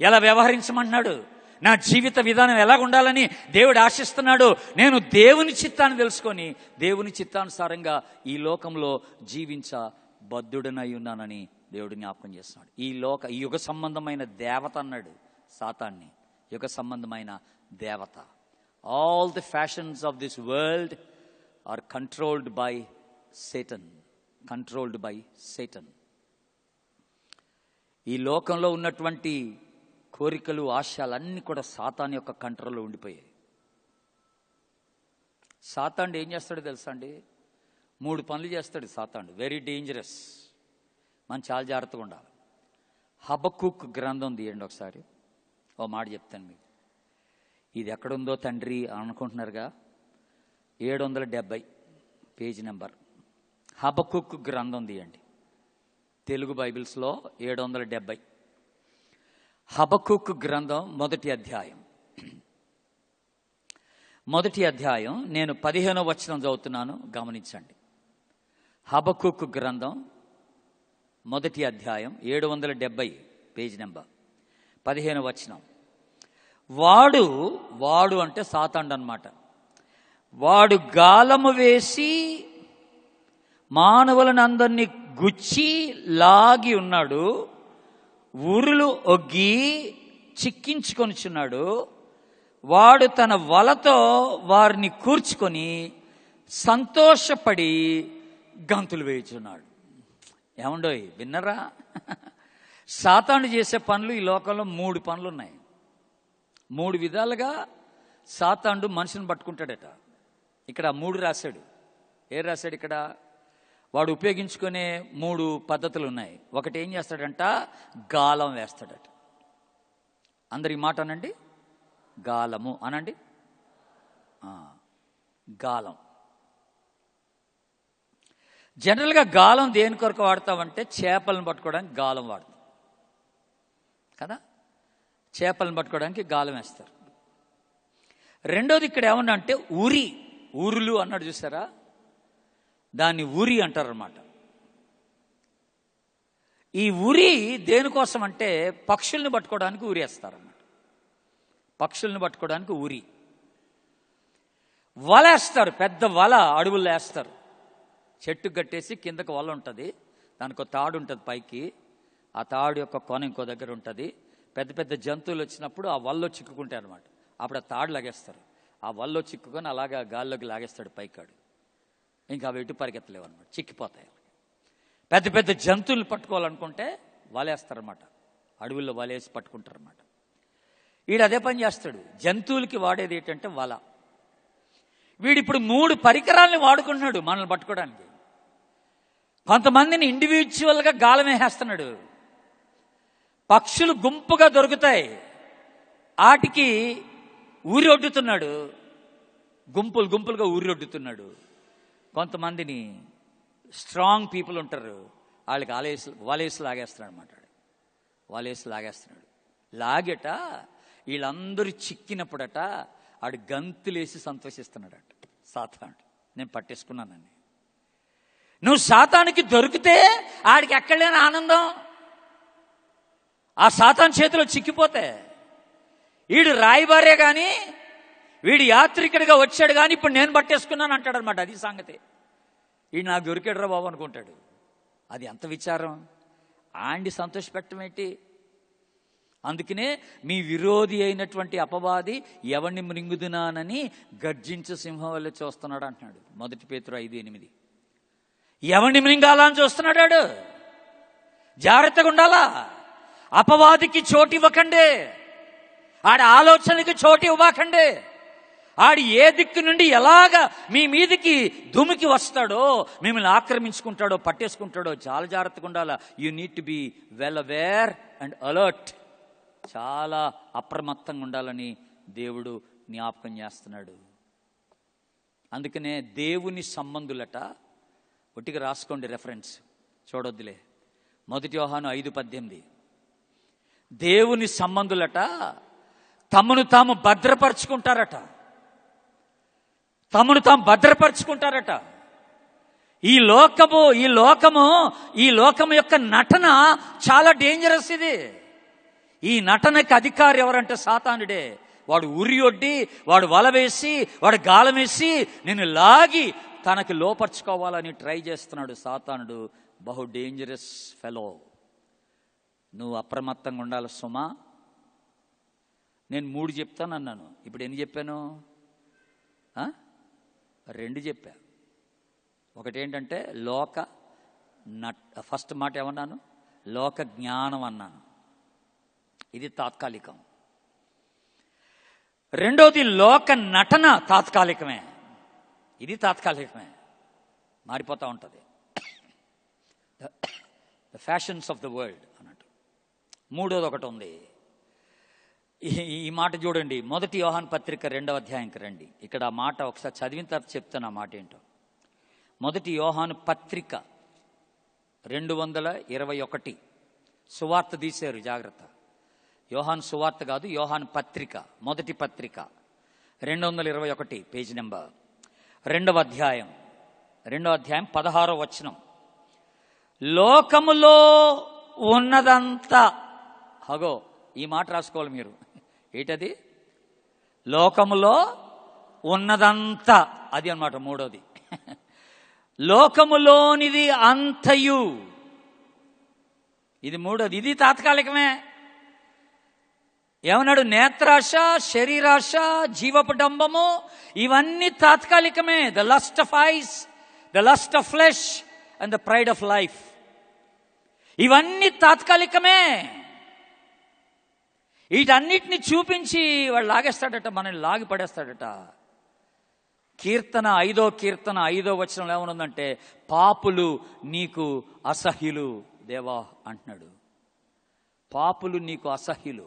ఎలా వ్యవహరించమంటున్నాడు, నా జీవిత విధానం ఎలా ఉండాలని దేవుడు ఆశిస్తున్నాడు. నేను దేవుని చిత్తాన్ని తెలుసుకొని దేవుని చిత్తానుసారంగా ఈ లోకంలో జీవించబద్ధుడనై ఉన్నానని దేవుడు జ్ఞాపకం చేస్తున్నాడు. ఈ యుగ సంబంధమైన దేవత అన్నాడు సాతాన్ని. యుగ సంబంధమైన దేవత. All the fashions of this world are controlled by Satan. Controlled by Satan. ఈ లోకంలో ఉన్నటువంటి కోరికలు, ఆశయాలన్నీ కూడా సాతాను యొక్క కంట్రోల్లో ఉండిపోయాయి. సాతాను ఏం చేస్తాడో తెలుసా అండి? 3 పనులు చేస్తాడు సాతాను. Very dangerous. మనం చాలా జాగ్రత్తగా ఉండాలి. హబక్కూకు గ్రంథం తీయండి ఒకసారి. ఓ మాట చెప్తాను మీకు. ఇది ఎక్కడుందో తండ్రి అనుకుంటున్నారుగా, 770 పేజీ నెంబర్. హబక్కూకు గ్రంథం తీయండి. తెలుగు బైబిల్స్లో 770. హబక్కూకు గ్రంథం 1వ అధ్యాయం. 1వ అధ్యాయం నేను 15వ వచనం చదువుతున్నాను, గమనించండి. హబక్కూకు గ్రంథం 1వ అధ్యాయం 770 పేజీ నెంబర్ 15వ వచనం. వాడు అంటే సాతాండు అన్నమాట. వాడు గాలము వేసి మానవులను అందరినీ గుచ్చి లాగి ఉన్నాడు, ఉరులు ఒగ్గి చిక్కించుకొనిచున్నాడు. వాడు తన వలతో వారిని కూర్చుకొని సంతోషపడి గంతులు వేయుచున్నాడు. ఏమండోయ్, విన్నరా? సాతాను చేసే పనులు ఈ లోకంలో 3 పనులు ఉన్నాయి. 3 విధాలుగా సాతానుడు మనిషిని పట్టుకుంటాడట. ఇక్కడ 3 రాశాడు. రాశాడు ఇక్కడ? వాడు ఉపయోగించుకునే 3 పద్ధతులు ఉన్నాయి. ఒకటి ఏం చేస్తాడంట? గాలం వేస్తాడట. అందరు ఈ మాట అనండి, గాలము అనండి. గాలం. జనరల్గా గాలం దేని కొరకు వాడతామంటే చేపలను పట్టుకోవడానికి గాలం వాడతాం కదా. చేపలను పట్టుకోవడానికి గాలం వేస్తారు. రెండోది ఇక్కడ ఏమన్నా అంటే ఉరి, ఊరులు అన్నాడు చూసారా, దాన్ని ఉరి అంటారన్నమాట. ఈ ఉరి దేనికోసం అంటే పక్షుల్ని పట్టుకోవడానికి ఉరి వేస్తారన్నమాట. పక్షుల్ని పట్టుకోవడానికి ఉరి. వల వేస్తారు, పెద్ద వల అడవుల్లో వేస్తారు. చెట్టు కట్టేసి కిందకు వల ఉంటుంది, దానికి ఒక తాడు ఉంటుంది పైకి. ఆ తాడు యొక్క కొన ఇంకో దగ్గర ఉంటుంది. పెద్ద పెద్ద జంతువులు వచ్చినప్పుడు ఆ వల్లో చిక్కుకుంటాయి అనమాట. అప్పుడు ఆ తాడు లాగేస్తారు. ఆ వల్లో చిక్కుకొని అలాగా గాల్లోకి లాగేస్తాడు పైకాడు. ఇంకా అవి ఎటు పరిగెత్తలేవు అనమాట, చిక్కిపోతాయి. పెద్ద పెద్ద జంతువులు పట్టుకోవాలనుకుంటే వలేస్తారనమాట, అడవుల్లో వలేసి పట్టుకుంటారన్నమాట. వీడు అదే పని చేస్తాడు. జంతువులకి వాడేది ఏంటంటే వల. వీడిప్పుడు 3 పరికరాలని వాడుకుంటున్నాడు మనల్ని పట్టుకోవడానికి. కొంతమందిని ఇండివిజువల్గా గాలం వేసేస్తున్నాడు. పక్షులు గుంపుగా దొరుకుతాయి, వాటికి ఊరి ఒడ్డుతున్నాడు. గుంపులు గుంపులుగా ఊరి ఒడ్డుతున్నాడు. కొంతమందిని స్ట్రాంగ్ పీపుల్ ఉంటారు, వాళ్ళకి వలేసి లాగేస్తున్నాడు అనమాట. వలేసి లాగేస్తున్నాడు. లాగేట వీళ్ళందరూ చిక్కినప్పుడట ఆడు గంతులేసి సంతోషిస్తున్నాడట సాతాను. నేను పట్టేసుకున్నానని. నువ్వు సాతానికి దొరికితే ఆడికి ఎక్కడలేని ఆనందం. ఆ సాతాను చేతిలో చిక్కిపోతే వీడు రాయబారే కానీ, వీడు యాత్రికుడిగా వచ్చాడు కానీ ఇప్పుడు నేను పట్టేసుకున్నాను అంటాడు అనమాట. అది సంగతి. వీడు నాకు దొరికాడురా బాబు అనుకుంటాడు. అది ఎంత విచారం. ఆండి సంతోషపెట్టడం ఏంటి? అందుకనే మీ విరోధి అయినటువంటి అపవాది ఎవరిని మృంగుదునానని గర్జించు సింహం వల్ల చూస్తున్నాడు అంటున్నాడు 1 పేతురు 5:8. ఎవరిని మృంగాలని చూస్తున్నాడు? జాగ్రత్తగా ఉండాలా. అపవాదికి చోటు ఇవ్వకండి, ఆడి ఆలోచనకి చోటు ఇవ్వకండి. ఆడి ఏ దిక్కు నుండి ఎలాగా మీ మీదికి దుమికి వస్తాడో, మిమ్మల్ని ఆక్రమించుకుంటాడో, పట్టేసుకుంటాడో చాలా జాగ్రత్తగా ఉండాలా. You need to be well aware and alert. చాలా అప్రమత్తంగా ఉండాలని దేవుడు జ్ఞాపకం చేస్తున్నాడు. అందుకనే దేవుని సంబంధులట, ఒట్టిగా రాసుకోండి రెఫరెన్స్, చూడొద్దులే. 1 యోహాను 5:18. దేవుని సంబంధులట తమను తాము భద్రపరుచుకుంటారట. తమను తాము భద్రపరుచుకుంటారట. ఈ లోకము యొక్క నటన చాలా డేంజరస్. ఇది ఈ నటనకి అధికారి ఎవరంటే సాతానుడే. వాడు ఉరి ఒడ్డి, వాడు వల వేసి, వాడు గాలం వేసి నిన్ను లాగి తనకి లోపరుచుకోవాలని ట్రై చేస్తున్నాడు సాతానుడు. బహు డేంజరస్ ఫెలో. నువ్వు అప్రమత్తంగా ఉండాలి సుమా. నేను 3 చెప్తాను అన్నాను, ఇప్పుడు ఎన్ని చెప్పాను? 2 చెప్పా. ఒకటేంటంటే ఫస్ట్ మాట ఏమన్నాను? లోక జ్ఞానం అన్నాను. ఇది తాత్కాలికం. రెండోది లోక నటన తాత్కాలికమే. ఇది తాత్కాలికమే, మారిపోతూ ఉంటుంది. The fashions of the world అన్నట్టు. మూడోది ఒకటి ఉంది. ఈ మాట చూడండి, 1 యోహాను పత్రిక 2వ అధ్యాయంకి రండి. ఇక్కడ ఆ మాట ఒకసారి చదివిన తర్వాత చెప్తాను ఆ మాట ఏంటో. 1 యోహాను పత్రిక 221. సువార్త తీశారు, జాగ్రత్త. యోహాను సువార్త కాదు, యోహాను పత్రిక, 1 పత్రిక 221 పేజీ నెంబర్. 2వ అధ్యాయం 16వ వచనం. లోకములో ఉన్నదంతా, హగో ఈ మాట రాసుకోవాలి మీరు. ఏంటది? లోకములో ఉన్నదంతా, అది అన్నమాట మూడోది. లోకములోనిది అంతయు, ఇది మూడోది. ఇది తాత్కాలికమే. ఏమన్నాడు? నేత్రాశ, శరీరాశ, జీవపు డంబము ఇవన్నీ తాత్కాలికమే. The lust of eyes, the lust of flesh and the pride of life, ఇవన్నీ తాత్కాలికమే. వీటన్నిటిని చూపించి వాడు లాగేస్తాడట, మనల్ని లాగి పడేస్తాడట. కీర్తన 5వ కీర్తన 5వ వచనంలో ఏమనుందంటే, పాపులు నీకు అసహ్యులు దేవా అంటున్నాడు. పాపులు నీకు అసహ్యులు.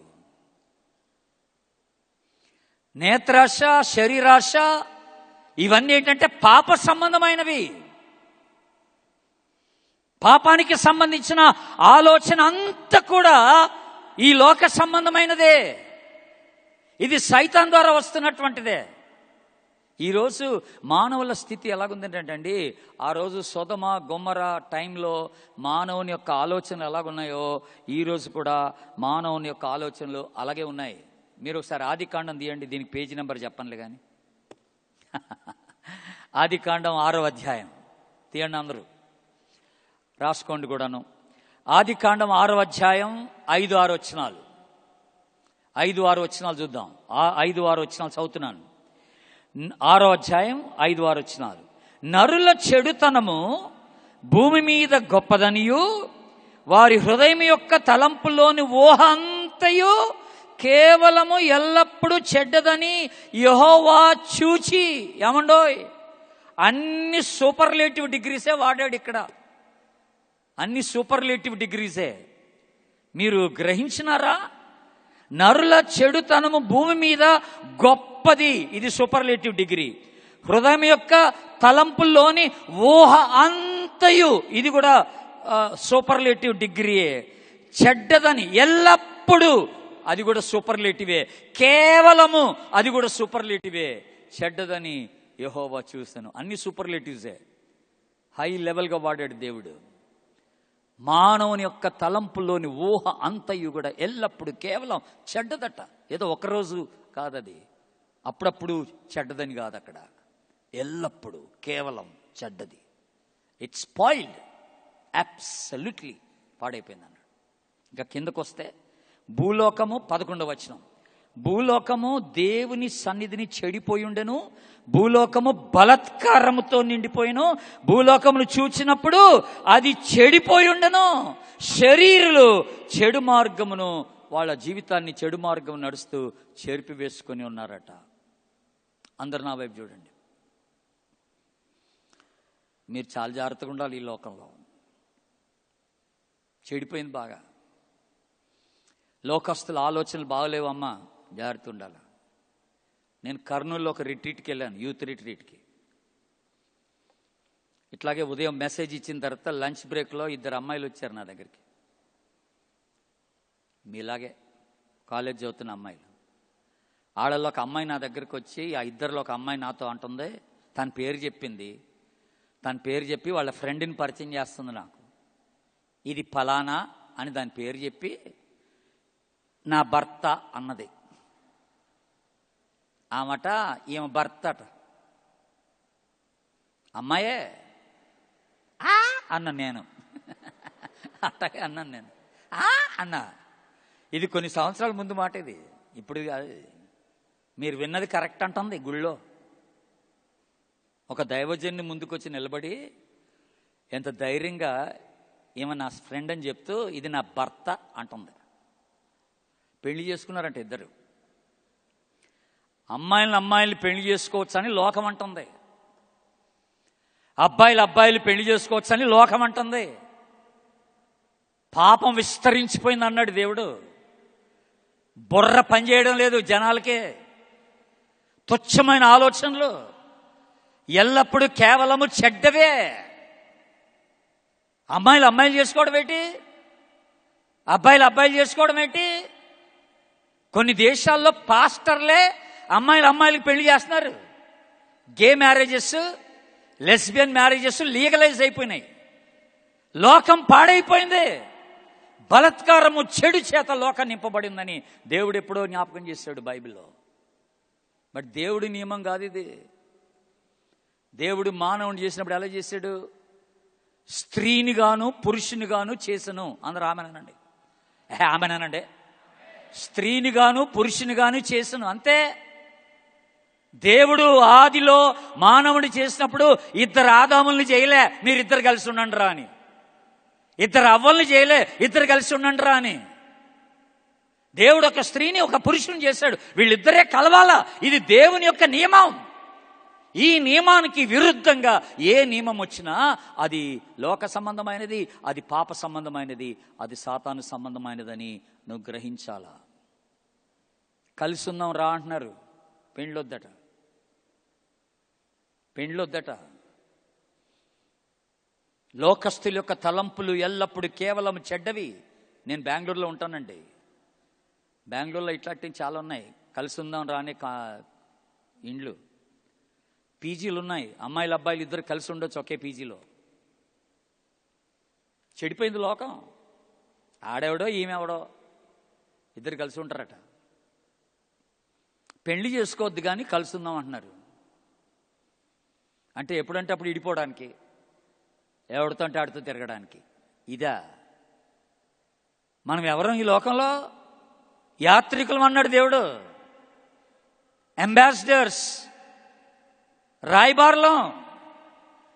నేత్రాశ, శరీరాశ ఇవన్నీ ఏంటంటే పాప సంబంధమైనవి. పాపానికి సంబంధించిన ఆలోచన అంతా కూడా ఈ లోక సంబంధమైనదే. ఇది సైతాన్ ద్వారా వస్తున్నటువంటిదే. ఈరోజు మానవుల స్థితి ఎలాగుందంటే అండి, ఆ రోజు సొదమ గొమొర టైంలో మానవుని యొక్క ఆలోచనలు ఎలాగున్నాయో ఈరోజు కూడా మానవుని యొక్క ఆలోచనలు అలాగే ఉన్నాయి. మీరు ఒకసారి ఆదికాండం తీయండి, దీనికి పేజీ నెంబర్ చెప్పనులే కానీ. ఆదికాండం 6వ అధ్యాయం తీయండి, అందరూ రాసుకోండి కూడాను. ఆదికాండం 6వ అధ్యాయం 5-6 వచనాలు, 5-6 వచనాలు చూద్దాం. 5-6 వచనాలు చదువుతున్నాను. 6వ అధ్యాయం 5-6 వచనాలు. నరుల చెడుతనము భూమి మీద గొప్పదనియు, వారి హృదయం యొక్క తలంపులోని ఊహ అంతయు కేవలము ఎల్లప్పుడూ చెడ్డదని యెహోవా చూచి. ఏమండోయ్, అన్ని సూపర్లేటివ్ డిగ్రీసే వాడాడు ఇక్కడ, అన్ని సూపర్లేటివ్ డిగ్రీసే. మీరు గ్రహించినారా? నరుల చెడుతనము భూమి మీద గొప్పది, ఇది సూపర్లేటివ్ డిగ్రీ. హృదయం యొక్క తలంపుల్లోని ఊహ అంతయు, ఇది కూడా సూపర్లేటివ్ డిగ్రీయే. చెడ్డదని ఎల్లప్పుడూ, అది కూడా సూపర్లేటివే. కేవలము, అది కూడా సూపర్లేటివే. చెడ్డదని యెహోవా చూశాను, అన్ని సూపర్లేటివ్సే. హై లెవెల్గా వాడాడు దేవుడు. మానవుని యొక్క తలంపులోని ఊహ అంతయు కూడా ఎల్లప్పుడు కేవలం చెడ్డదట. ఏదో ఒకరోజు కాదది, అప్పుడప్పుడు చెడ్డదని కాదు, అక్కడ ఎల్లప్పుడు కేవలం చెడ్డది. ఇట్స్ స్పాయిల్డ్, అబ్సల్యూట్లీ పాడైపోయింది అన్నాడు. ఇంకా కిందకు వస్తే భూలోకము 11వ వచనం. భూలోకము దేవుని సన్నిధిని చెడిపోయుండెను, భూలోకము బలత్కారముతో నిండిపోయిను. భూలోకమును చూచినప్పుడు అది చెడిపోయుండెను. శరీరులు చెడు మార్గమును, వాళ్ళ జీవితాన్ని చెడు మార్గం నడుస్తూ చెరిపివేసుకొని ఉన్నారట. అందరు నా వైపు చూడండి. మీరు చాలా జాగ్రత్తగా ఉండాలి. ఈ లోకంలో చెడిపోయింది బాగా. లోకస్తుల ఆలోచనలు బాగలేవు అమ్మా, జాగ్రత్త ఉండాలి. నేను కర్నూలులో ఒక రిట్రీట్కి వెళ్ళాను, యూత్ రిట్రీట్కి. ఇట్లాగే ఉదయం మెసేజ్ ఇచ్చిన తర్వాత లంచ్ బ్రేక్లో 2 అమ్మాయిలు వచ్చారు నా దగ్గరికి. మీలాగే కాలేజ్ చదువుతున్న అమ్మాయిలు. ఆడల్లో ఒక అమ్మాయి నా దగ్గరికి వచ్చి, ఆ 2లో ఒక అమ్మాయి నాతో అంటుంది, తన పేరు చెప్పింది. తన పేరు చెప్పి వాళ్ళ ఫ్రెండ్ని పరిచయం చేస్తుంది నాకు. ఇది ఫలానా అని దాని పేరు చెప్పి నా భర్త అన్నది. ఆమట ఈమె భర్త అట. అమ్మాయే అన్నా నేను, అట్టగే అన్నాను నేను, అన్నా. ఇది కొన్ని సంవత్సరాల ముందు మాట, ఇది ఇప్పుడు కాదు. మీరు విన్నది కరెక్ట్ అంటుంది. గుళ్ళో ఒక దైవజన్ని ముందుకొచ్చి నిలబడి ఎంత ధైర్యంగా ఈమె నా ఫ్రెండ్ అని చెప్తూ ఇది నా భర్త అంటుంది. పెళ్లి చేసుకున్నారంట 2. అమ్మాయిలు పెళ్లి చేసుకోవచ్చు అని లోకం అంటుంది, అబ్బాయిలు పెళ్లి చేసుకోవచ్చు అని లోకం అంటుంది. పాపం విస్తరించిపోయింది అన్నాడు దేవుడు. బుర్ర పనిచేయడం లేదు జనాలకే. తుచ్చమైన ఆలోచనలు, ఎల్లప్పుడూ కేవలము చెడ్డవే. అమ్మాయిలు చేసుకోవడం ఏంటి, అబ్బాయిలు చేసుకోవడం ఏంటి? కొన్ని దేశాల్లో పాస్టర్లే అమ్మాయిలకి పెళ్లి చేస్తున్నారు. గే మ్యారేజెస్, లెస్బియన్ మ్యారేజెస్ లీగలైజ్ అయిపోయినాయి. లోకం పాడైపోయింది. బలత్కారము చెడు చేత లోకం నింపబడిందని దేవుడు ఎప్పుడో జ్ఞాపకం చేశాడు బైబిల్లో. బట్ దేవుడి నియమం కాదు ఇది. దేవుడు మానవుని చేసినప్పుడు ఎలా చేశాడు? స్త్రీని గాను పురుషుని గాను చేసను. అందరూ ఆమెనండి, ఆమెనండి. స్త్రీని గాను పురుషుని గాను చేసెను. అంతే. దేవుడు ఆదిలో మానవుని చేసినప్పుడు ఇద్దరు ఆదాముల్ని చేయలే, మీరిద్దరు కలిసి ఉండండి రా అని. ఇద్దరు అవ్వల్ని చేయలే, ఇద్దరు కలిసి ఉండండి రా అని. దేవుడు ఒక స్త్రీని ఒక పురుషుని చేశాడు, వీళ్ళిద్దరే కలవాలా. ఇది దేవుని యొక్క నియమం. ఈ నియమానికి విరుద్ధంగా ఏ నియమం వచ్చినా అది లోక సంబంధమైనది, అది పాప సంబంధమైనది, అది సాతాను సంబంధమైనదని నువ్వు గ్రహించాలా. కలిసి ఉందాం రా అంటున్నారు, పెండ్లొద్దట. లోకస్తుల యొక్క తలంపులు ఎల్లప్పుడూ కేవలం చెడ్డవి. నేను బెంగళూరులో ఉంటానండి. బెంగళూరులో ఇట్లాంటివి చాలా ఉన్నాయి. కలిసి ఉందాం రానే ఇండ్లు, పీజీలు ఉన్నాయి. అమ్మాయిలు అబ్బాయిలు ఇద్దరు కలిసి ఉండొచ్చు ఒకే పీజీలో. చెడిపోయింది లోకం. ఆడెవడో ఈమెవడో ఇద్దరు కలిసి ఉంటారట. పెళ్లి చేసుకోవద్దు కానీ కలిసి ఉందాం అంటున్నారు. అంటే ఎప్పుడంటే అప్పుడు ఇడిపోవడానికి, ఎవడితో అంటే ఆడితో తిరగడానికి. ఇదా మనం ఎవరం ఈ లోకంలో? యాత్రికులం అన్నాడు దేవుడు. అంబాసిడర్స్, రాయబారులం.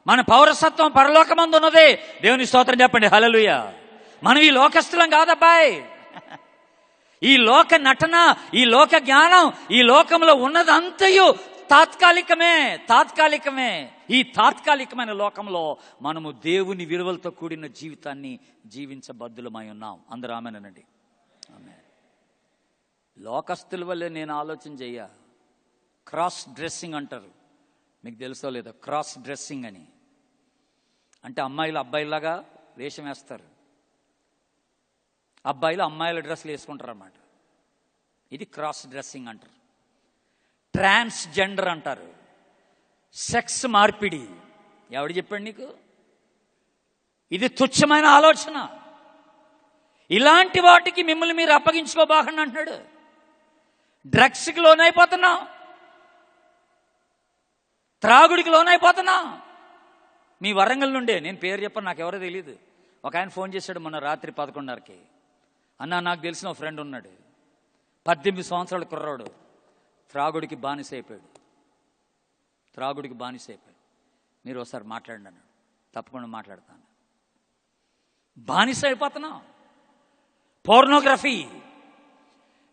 మన పౌరసత్వం పరలోకమందు ఉన్నది. దేవుని స్తోత్రం చెప్పండి, హల్లెలూయా. మనం ఈ లోకస్తులం కాదబ్బాయి. ఈ లోక నటన, ఈ లోక జ్ఞానం, ఈ లోకంలో ఉన్నదంతయు తాత్కాలికమే. ఈ తాత్కాలికమైన లోకంలో మనము దేవుని విలువలతో కూడిన జీవితాన్ని జీవించబద్దులమై ఉన్నాం. అందరూ ఆమేనండి. ఆమేన్. లోకస్తుల వల్లే నేను ఆలోచన చెయ్య. క్రాస్ డ్రెస్సింగ్ అంటారు, మీకు తెలుసో లేదో. క్రాస్ డ్రెస్సింగ్ అని అంటే అమ్మాయిలు అబ్బాయిలాగా వేషం వేస్తారు, అబ్బాయిలు అమ్మాయిల డ్రెస్సులు వేసుకుంటారు అన్నమాట. ఇది క్రాస్ డ్రెస్సింగ్ అంటారు. ట్రాన్స్జెండర్ అంటారు, సెక్స్ మార్పిడి. ఎవడు చెప్పాడు నీకు? ఇది తుచ్చమైన ఆలోచన. ఇలాంటి వాటికి మిమ్మల్ని మీరు అప్పగించుకోబాకండి అంటున్నాడు. డ్రగ్స్కి లోనైపోతున్నాం, త్రాగుడికి లోనైపోతున్నాం. మీ వరంగల్ నుండే, నేను పేరు చెప్పను, నాకు ఎవరో తెలియదు. ఒక ఆయన ఫోన్ చేశాడు మొన్న రాత్రి 11:30కి. అన్న, నాకు తెలిసిన ఒక ఫ్రెండ్ ఉన్నాడు, 18 సంవత్సరాల కుర్రాడు, త్రాగుడికి బానిస అయిపోయాడు. మీరు ఒకసారి మాట్లాడండి అన్నాడు. తప్పకుండా మాట్లాడతాను. బానిస అయిపోతున్నావు. పోర్నోగ్రఫీ,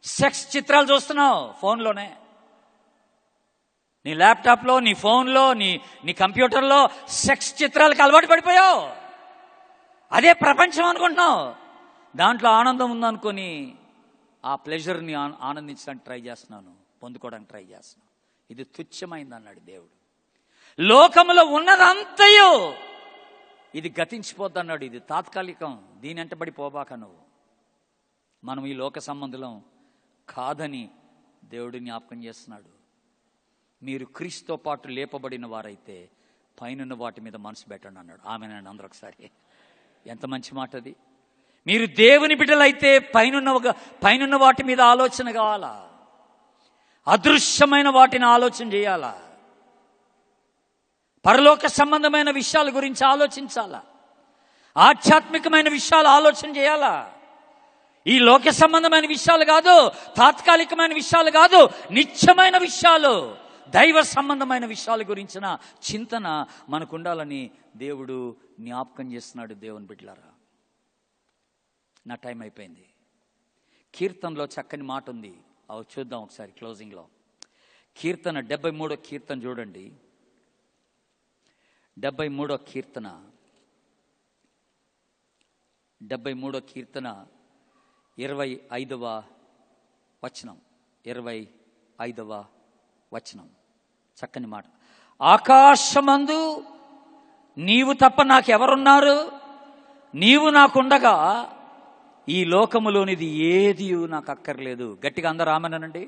సెక్స్ చిత్రాలు చూస్తున్నావు ఫోన్లోనే. నీ ల్యాప్టాప్లో, నీ ఫోన్లో, నీ కంప్యూటర్లో సెక్స్ చిత్రాలకు అలవాటు పడిపోయావు. అదే ప్రపంచం అనుకుంటున్నావు. దాంట్లో ఆనందం ఉందనుకొని ఆ ప్లెజర్ని ఆనందించడానికి ట్రై చేస్తున్నాను, పొందుకోవడానికి ట్రై చేస్తున్నాను. ఇది తుచ్చమైంది అన్నాడు దేవుడు. లోకములో ఉన్నదంతయు ఇది గతించిపోద్ది అన్నాడు. ఇది తాత్కాలికం, దీని వెంటబడి పోబాక నువ్వు. మనం ఈ లోక సంబంధులం కాదని దేవుడు జ్ఞాపకం చేస్తున్నాడు. మీరు క్రీస్తుతో పాటు లేపబడిన వారైతే పైనున్న వాటి మీద మనసు పెట్టండి అన్నాడు. ఆమేనండి అందరూ ఒకసారి. ఎంత మంచి మాట అది. మీరు దేవుని బిడ్డలైతే పైనున్న వాటి మీద ఆలోచన కావాలా, అదృశ్యమైన వాటిని ఆలోచన చేయాలా, పరలోక సంబంధమైన విషయాల గురించి ఆలోచించాలా, ఆధ్యాత్మికమైన విషయాలు ఆలోచన చేయాలా. ఈ లోక సంబంధమైన విషయాలు కాదు, తాత్కాలికమైన విషయాలు కాదు, నిత్యమైన విషయాలు, దైవ సంబంధమైన విషయాల గురించిన చింతన మనకు ఉండాలని దేవుడు జ్ఞాపకం చేస్తున్నాడు. దేవుని బిడ్డలారా, నా టైం అయిపోయింది. కీర్తనలో చక్కని మాట ఉంది, అవి చూద్దాం ఒకసారి క్లోజింగ్లో. కీర్తన 73వ కీర్తన చూడండి. 73వ కీర్తన 25వ వచనం. 25వ వచనం చక్కని మాట. ఆకాశమందు నీవు తప్ప నాకెవరున్నారు? నీవు నాకుండగా ఈ లోకములోనిది ఏది నాకు అక్కర్లేదు. గట్టిగా అందరూ ఆమేనండి.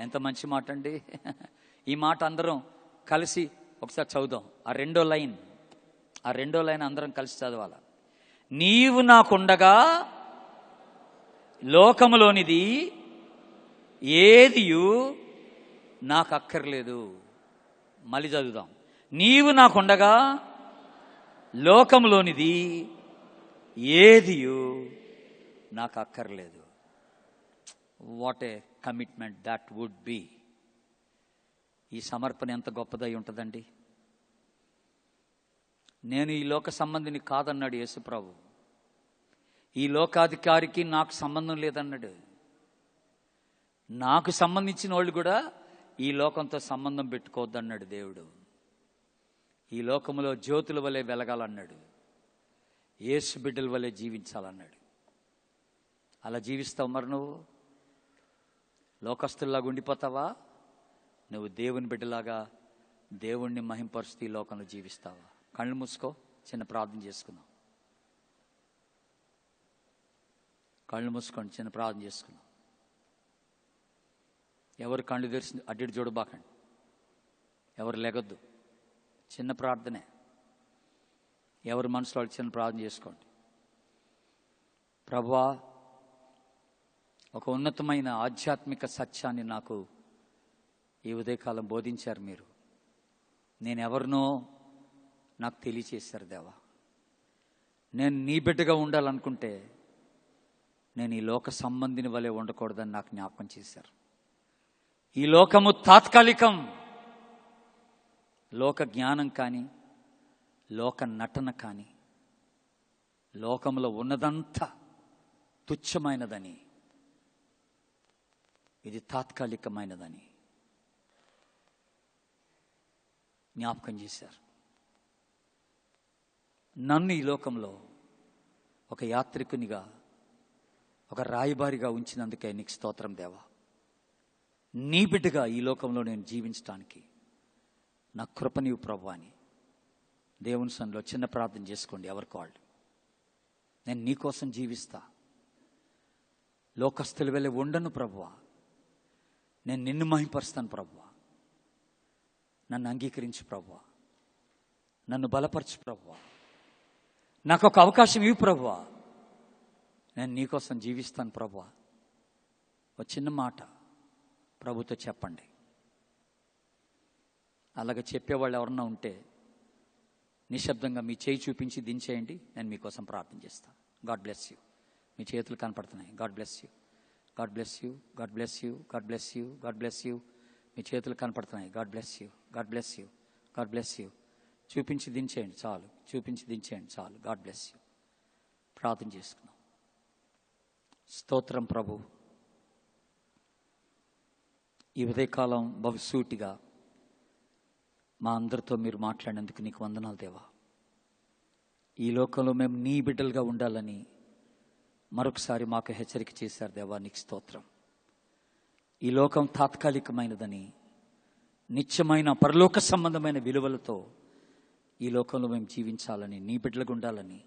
ఎంత మంచి మాట అండి. ఈ మాట అందరం కలిసి ఒకసారి చదువుదాం. ఆ రెండో లైన్ అందరం కలిసి చదవాల. నీవు నాకుండగా లోకములోనిది ఏదియు నాకు అక్కర్లేదు. మళ్ళీ చదువుదాం. నీవు నాకుండగా లోకములోనిది ఏదియు నాకు అక్కర్లేదు. What a commitment that would be. ఈ సమర్పణ ఎంత గొప్పదై ఉంటుందండి. నేను ఈ లోక సంబంధిని కాదన్నాడు యేసుప్రభు. ఈ లోకాధికారికి నాకు సంబంధం లేదన్నాడు. నాకు సంబంధించిన వాళ్ళు కూడా ఈ లోకంతో సంబంధం పెట్టుకోవద్దన్నాడు దేవుడు. ఈ లోకములో జ్యోతుల వలె వెలగాలన్నాడు. యేసు బిడ్డల వలె జీవించాలన్నాడు. అలా జీవిస్తావు మరి నువ్వు? లోకస్తుల్లాగా ఉండిపోతావా? నువ్వు దేవుని బిడ్డలాగా దేవుణ్ణి మహింపరుస్తూ ఈ లోకంలో జీవిస్తావా? కళ్ళు మూసుకో, చిన్న ప్రార్థన చేసుకుందాం. కళ్ళు మూసుకోండి, చిన్న ప్రార్థన చేసుకుందాం. ఎవరు కళ్ళు తెరిచి అడ్డు చూడబాకండి, ఎవరు లెగొద్దు. చిన్న ప్రార్థనే. ఎవరి మనసులో చిన్న ప్రార్థన చేసుకోండి. ప్రభువా, ఒక ఉన్నతమైన ఆధ్యాత్మిక సత్యాన్ని నాకు ఈ ఉదయకాలం బోధించారు మీరు. నేను ఎవరినో నాకు తెలియచేశారు దేవా. నేను నీ బిడ్డగా ఉండాలనుకుంటే నేను ఈ లోక సంబంధిని వలె ఉండకూడదని నాకు జ్ఞాపకం చేశారు. ఈ లోకము తాత్కాలికం. లోక జ్ఞానం కానీ, లోక నటన కానీ, లోకంలో ఉన్నదంతా తుచ్చమైనదని, ఇది తాత్కాలికమైనదని జ్ఞాపకం చేశారు. నన్ను ఈ లోకంలో ఒక యాత్రికునిగా, ఒక రాయబారిగా ఉంచినందుకే నీకు స్తోత్రం దేవా. నీ బిడ్డగా ఈ లోకంలో నేను జీవించడానికి నా కృప నీవు ప్రభువా అని దేవుని సన్నిధిలో చిన్న ప్రార్థన చేసుకోండి. ఎవరికి వాళ్ళు. నేను నీ కోసం జీవిస్తా. లోకస్తుల వెళ్ళి ఉండను ప్రభువా. నేను నిన్ను మహింపరుస్తాను ప్రభువా. నన్ను అంగీకరించు ప్రభువా. నన్ను బలపరచు ప్రభువా. నాకు ఒక అవకాశం ఇవ్వు ప్రభువా. నేను నీకోసం జీవిస్తాను ప్రభువా. ఒక చిన్న మాట ప్రభుతో చెప్పండి. అలాగే చెప్పేవాళ్ళు ఎవరన్నా ఉంటే నిశ్శబ్దంగా మీ చేయి చూపించి దించేయండి. నేను మీకోసం ప్రార్థన చేస్తాను. God bless you. మీ చేతులు కనపడుతున్నాయి. God bless you, God bless you, God bless you, God bless you, God bless you. మీ చేతులు కనపడుతున్నాయి. God bless you, God bless you, God bless you. చూపించి దించేయండి చాలు. చూపించి దించేయండి చాలు. God bless you. ప్రార్థన చేసుకుందాం. స్తోత్రం ప్రభు. ఈ ఉదయకాలం బహుసూటిగా మా అందరితో మీరు మాట్లాడినందుకు నీకు వందనాలు దేవా. ఈ లోకంలో మేము నీ బిడ్డలుగా ఉండాలని మరొకసారి మాకు హెచ్చరిక చేశారు దేవా. నీకు స్తోత్రం. ఈ లోకం తాత్కాలికమైనదని, నిత్యమైన పరలోక సంబంధమైన విలువలతో ఈ లోకంలో మేము జీవించాలని, నీ బిడ్డలుగా ఉండాలని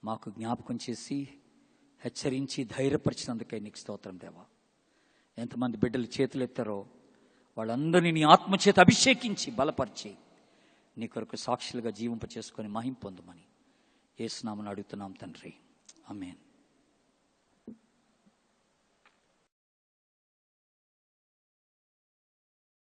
మాకు జ్ఞాపకం చేసి హెచ్చరించి ధైర్యపరిచినందుకే నీకు స్తోత్రం దేవా. ఎంతమంది బిడ్డలు చేతులు ఎత్తారో వాళ్ళందరినీ నీ ఆత్మచేత అభిషేకించి బలపరిచి నీ కొరకు సాక్షులుగా జీవింప చేసుకొని మహిమ పొందమని యేసు నామమున అడుగుతున్నాం తండ్రి. ఆమేన్.